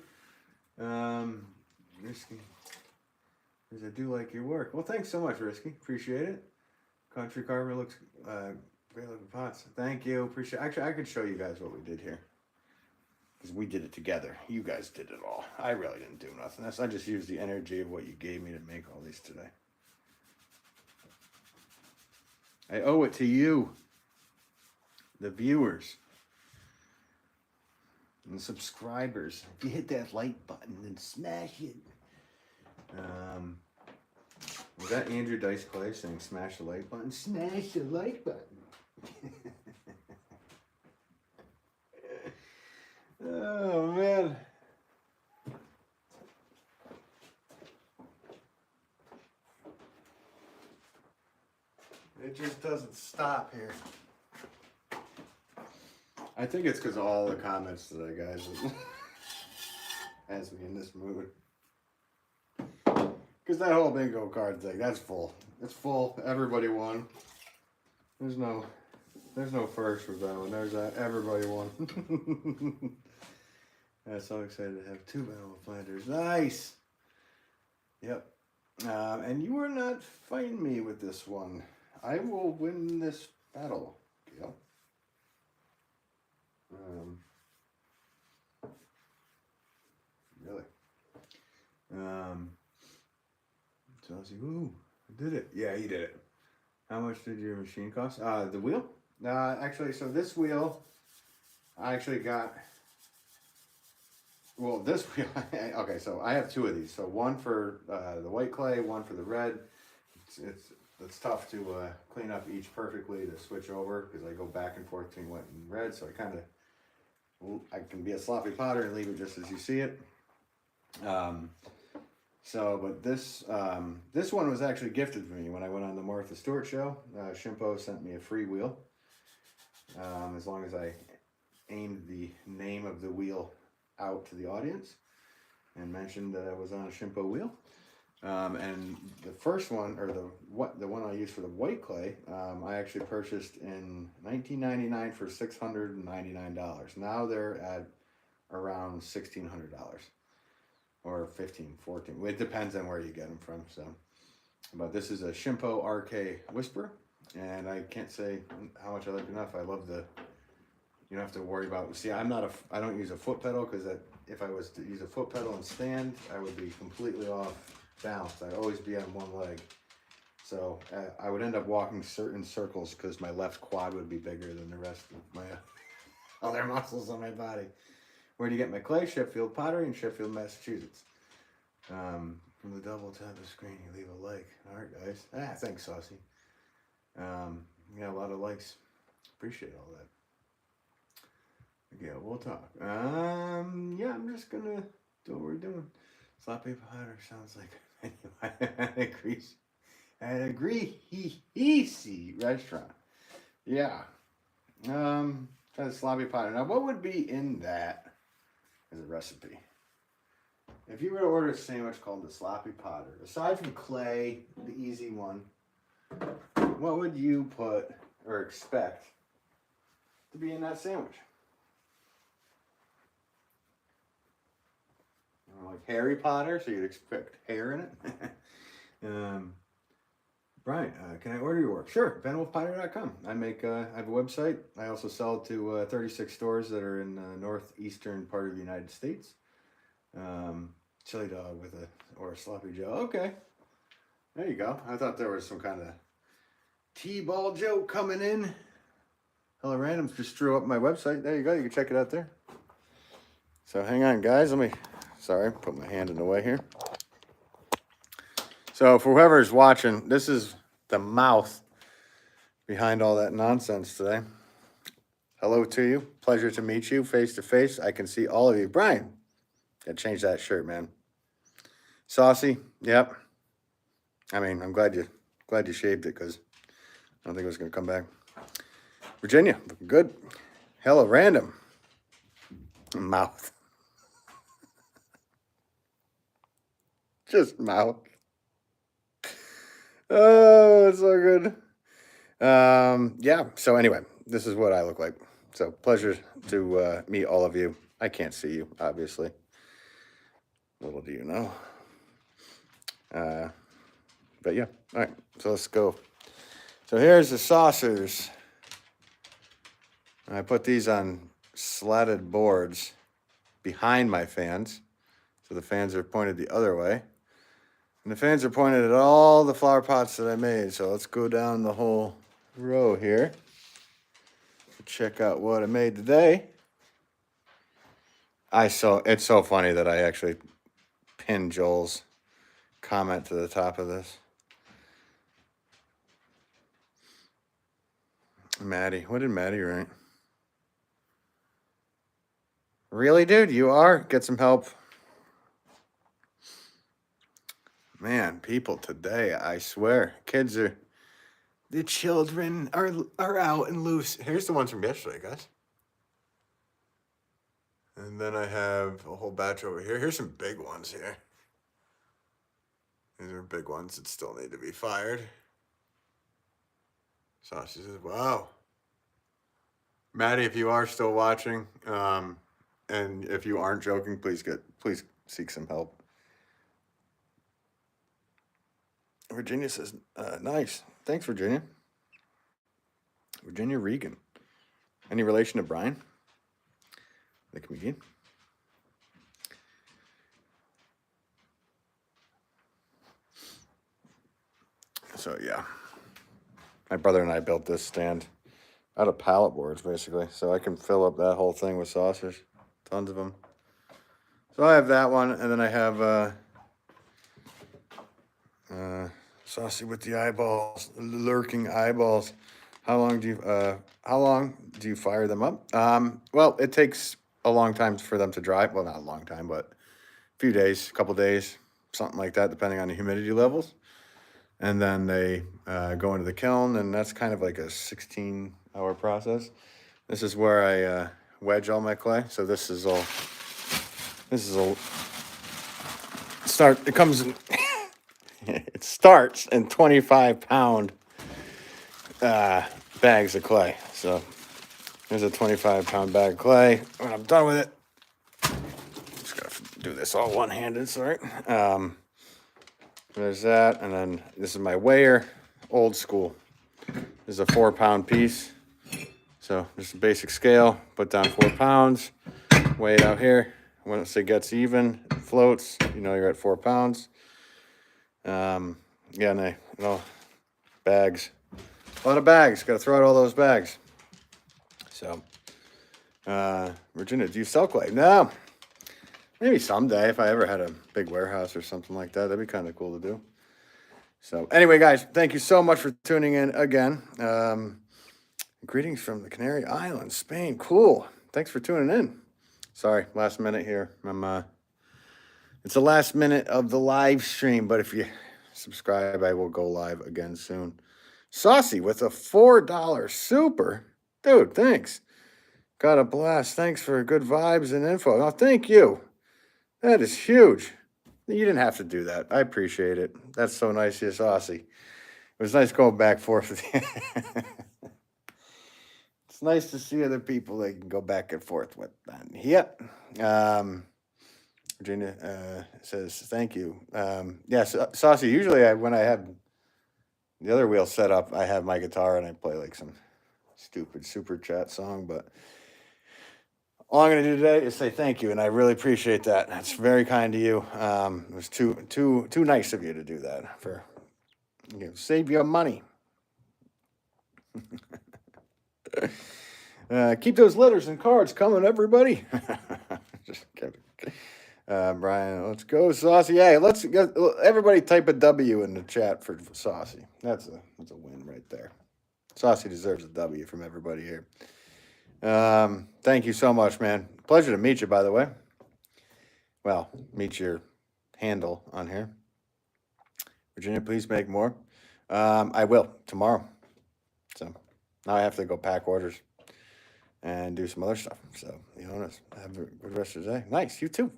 Risky. Because I do like your work. Well, thanks so much, Risky. Appreciate it. Country Carver looks great looking pots. Thank you. Appreciate it. Actually, I could show you guys what we did here. Because we did it together. You guys did it all. I really didn't do nothing. I just used the energy of what you gave me to make all these today. I owe it to you, the viewers, and the subscribers. If you hit that like button and smash it. Was that Andrew Dice Clay saying smash the like button? Smash the like button. Oh, man. It just doesn't stop here. I think it's because of all the comments today, guys. Has me in this mood. Because that whole bingo card thing, that's full. It's full. Everybody won. There's no first with that one. There's that. Everybody won. I'm so excited to have 2 banana planters. Nice. Yep. And you are not fighting me with this one. I will win this battle, Gail. Really. So I was like, ooh, I did it. Yeah, he did it. How much did your machine cost? The wheel? Actually, so this wheel, I actually got. Well, this wheel. Okay, so I have two of these. So one for the white clay, one for the red. It's tough to clean up each perfectly to switch over because I go back and forth between white and red. So I can be a sloppy potter and leave it just as you see it. But this one was actually gifted for me when I went on the Martha Stewart show. Shimpo sent me a free wheel. As long as I aimed the name of the wheel out to the audience and mentioned that I was on a Shimpo wheel. And the first one, or the one I used for the white clay, I actually purchased in 1999 for $699. Now they're at around $1,600 or 15, 14. It depends on where you get them from. So, but this is a Shimpo RK Whisper, and I can't say how much I like it enough. I love you don't have to worry about. See, I don't use a foot pedal because if I was to use a foot pedal and stand, I would be completely off balance. I'd always be on one leg. So I would end up walking certain circles because my left quad would be bigger than the rest of my other muscles on my body. Where do you get my clay? Sheffield Pottery in Sheffield, Massachusetts. From the double tap of the screen, you leave a like. All right, guys. Thanks, Saucy. Yeah, a lot of likes. Appreciate all that. Yeah, we'll talk. Yeah, I'm just gonna do what we're doing. Sloppy Potter sounds like an greasy restaurant. Yeah. Kind of sloppy Potter. Now, what would be in that as a recipe? If you were to order a sandwich called the Sloppy Potter, aside from clay, the easy one, what would you put or expect to be in that sandwich? Like Harry Potter, so you'd expect hair in it. Brian, can I order your work? Sure, benwolfpotter.com. I have a website. I also sell to 36 stores that are in the northeastern part of the United States. Chili dog or a sloppy Joe. Okay, there you go. I thought there was some kind of T-ball joke coming in. Hello Randoms just drew up my website. There you go. You can check it out there. So hang on, guys. Sorry, put my hand in the way here. So for whoever's watching, this is the mouth behind all that nonsense today. Hello to you. Pleasure to meet you face to face. I can see all of you. Brian, gotta change that shirt, man. Saucy, yep. I mean, I'm glad you shaved it because I don't think it was gonna come back. Virginia, looking good. Hello, Random. Mouth. Just mouth. Oh, it's so good. Yeah. So anyway, this is what I look like. So pleasure to meet all of you. I can't see you, obviously. Little do you know. But yeah. All right. So let's go. So here's the saucers. I put these on slatted boards behind my fans. So the fans are pointed the other way. And the fans are pointed at all the flower pots that I made. So let's go down the whole row here. Check out what I made today. It's so funny that I actually pinned Joel's comment to the top of this. Maddie, what did Maddie write? Really, dude? You are? Get some help. Man, people today, I swear, the children are out and loose. Here's the ones from yesterday, guys. And then I have a whole batch over here. Here's some big ones here. These are big ones that still need to be fired. Saucy says, wow. Maddie, if you are still watching, and if you aren't joking, please seek some help. Virginia says, nice. Thanks, Virginia. Virginia Regan. Any relation to Brian, the comedian? So, yeah. My brother and I built this stand out of pallet boards, basically. So I can fill up that whole thing with saucers. Tons of them. So I have that one, and then I have saucy with the eyeballs, lurking eyeballs. How long do you fire them up? Well, it takes a long time for them to dry. Well, not a long time, but a few days, a couple days, something like that, depending on the humidity levels. And then they go into the kiln, and that's kind of like a 16-hour process. This is where I wedge all my clay. So this is all start. It comes in, it starts in 25-pound bags of clay. So there's a 25-pound bag of clay. When I'm done with it, just gotta do this all one-handed. Sorry. There's that, and then this is my weigher, old school. This is a 4-pound piece. So just a basic scale, put down 4 pounds, weigh it out here. Once it gets even, it floats, you know you're at 4 pounds. Yeah, and bags. A lot of bags, gotta throw out all those bags. So, Virginia, do you sell clay? No. Maybe someday if I ever had a big warehouse or something like that. That'd be kind of cool to do. So anyway, guys, thank you so much for tuning in again. Greetings from the Canary Islands, Spain. Cool. Thanks for tuning in. Sorry, last minute here. It's the last minute of the live stream, but if you subscribe, I will go live again soon. Saucy with a $4 super. Dude, thanks. Got a blast. Thanks for good vibes and info. Oh, thank you. That is huge. You didn't have to do that. I appreciate it. That's so nice of you, Saucy. It was nice going back and forth with you. It's nice to see other people that can go back and forth with. Yep. Virginia says, thank you. Yes, Saucy, usually when I have the other wheel set up, I have my guitar and I play like some stupid super chat song, but all I'm going to do today is say thank you, and I really appreciate that. That's very kind to you. It was too nice of you to do that. Save your money. Keep those letters and cards coming, everybody. Just kidding. Brian, let's go, Saucy. Hey, let's get everybody type a W in the chat for Saucy. That's a win right there. Saucy deserves a W from everybody here. Thank you so much, man. Pleasure to meet you, by the way. Well, meet your handle on here. Virginia, please make more. I will tomorrow. So now I have to go pack orders and do some other stuff. So, have a good rest of the day. Nice, you too.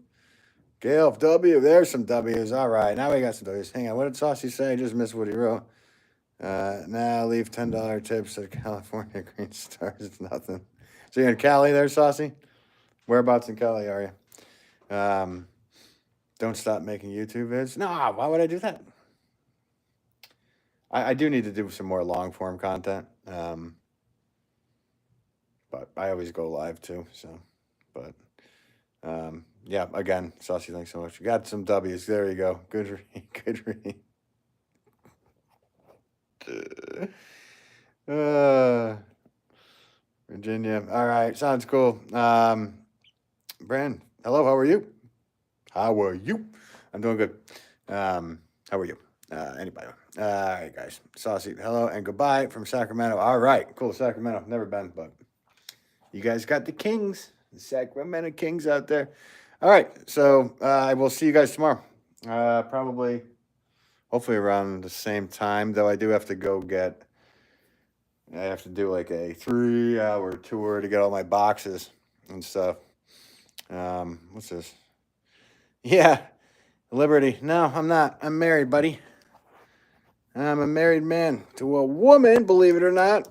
Gail, W, there's some W's. All right, now we got some W's. Hang on, what did Saucy say? I just missed what he wrote. Now leave $10 tips at California Green Stars. It's nothing. So you're in Cali there, Saucy? Whereabouts in Cali are you? Don't stop making YouTube vids. No, why would I do that? I do need to do some more long form content. But I always go live too. So, but yeah, again, Saucy, thanks so much. You got some W's. There you go. Good read. Good read. Virginia. All right. Sounds cool. Brand, hello. How are you? How are you? I'm doing good. How are you? Anybody? All right, guys. Saucy, hello and goodbye from Sacramento. All right. Cool. Sacramento. Never been, but you guys got the Kings, the Sacramento Kings out there. All right. So I will see you guys tomorrow. Probably, hopefully around the same time, though I do have to go get. I have to do like a 3-hour tour to get all my boxes and stuff. What's this? Yeah, Liberty. No, I'm not. I'm married, buddy. I'm a married man to a woman, believe it or not.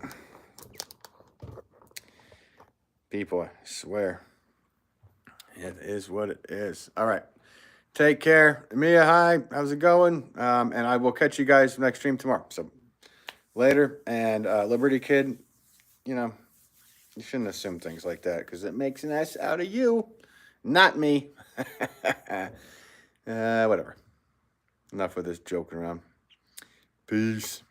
People, I swear. It is what it is. All right. Take care. Mia, hi. How's it going? And I will catch you guys next stream tomorrow. So later. And Liberty Kid, you know, you shouldn't assume things like that because it makes an ass out of you, not me. Whatever. Enough of this joking around. Peace.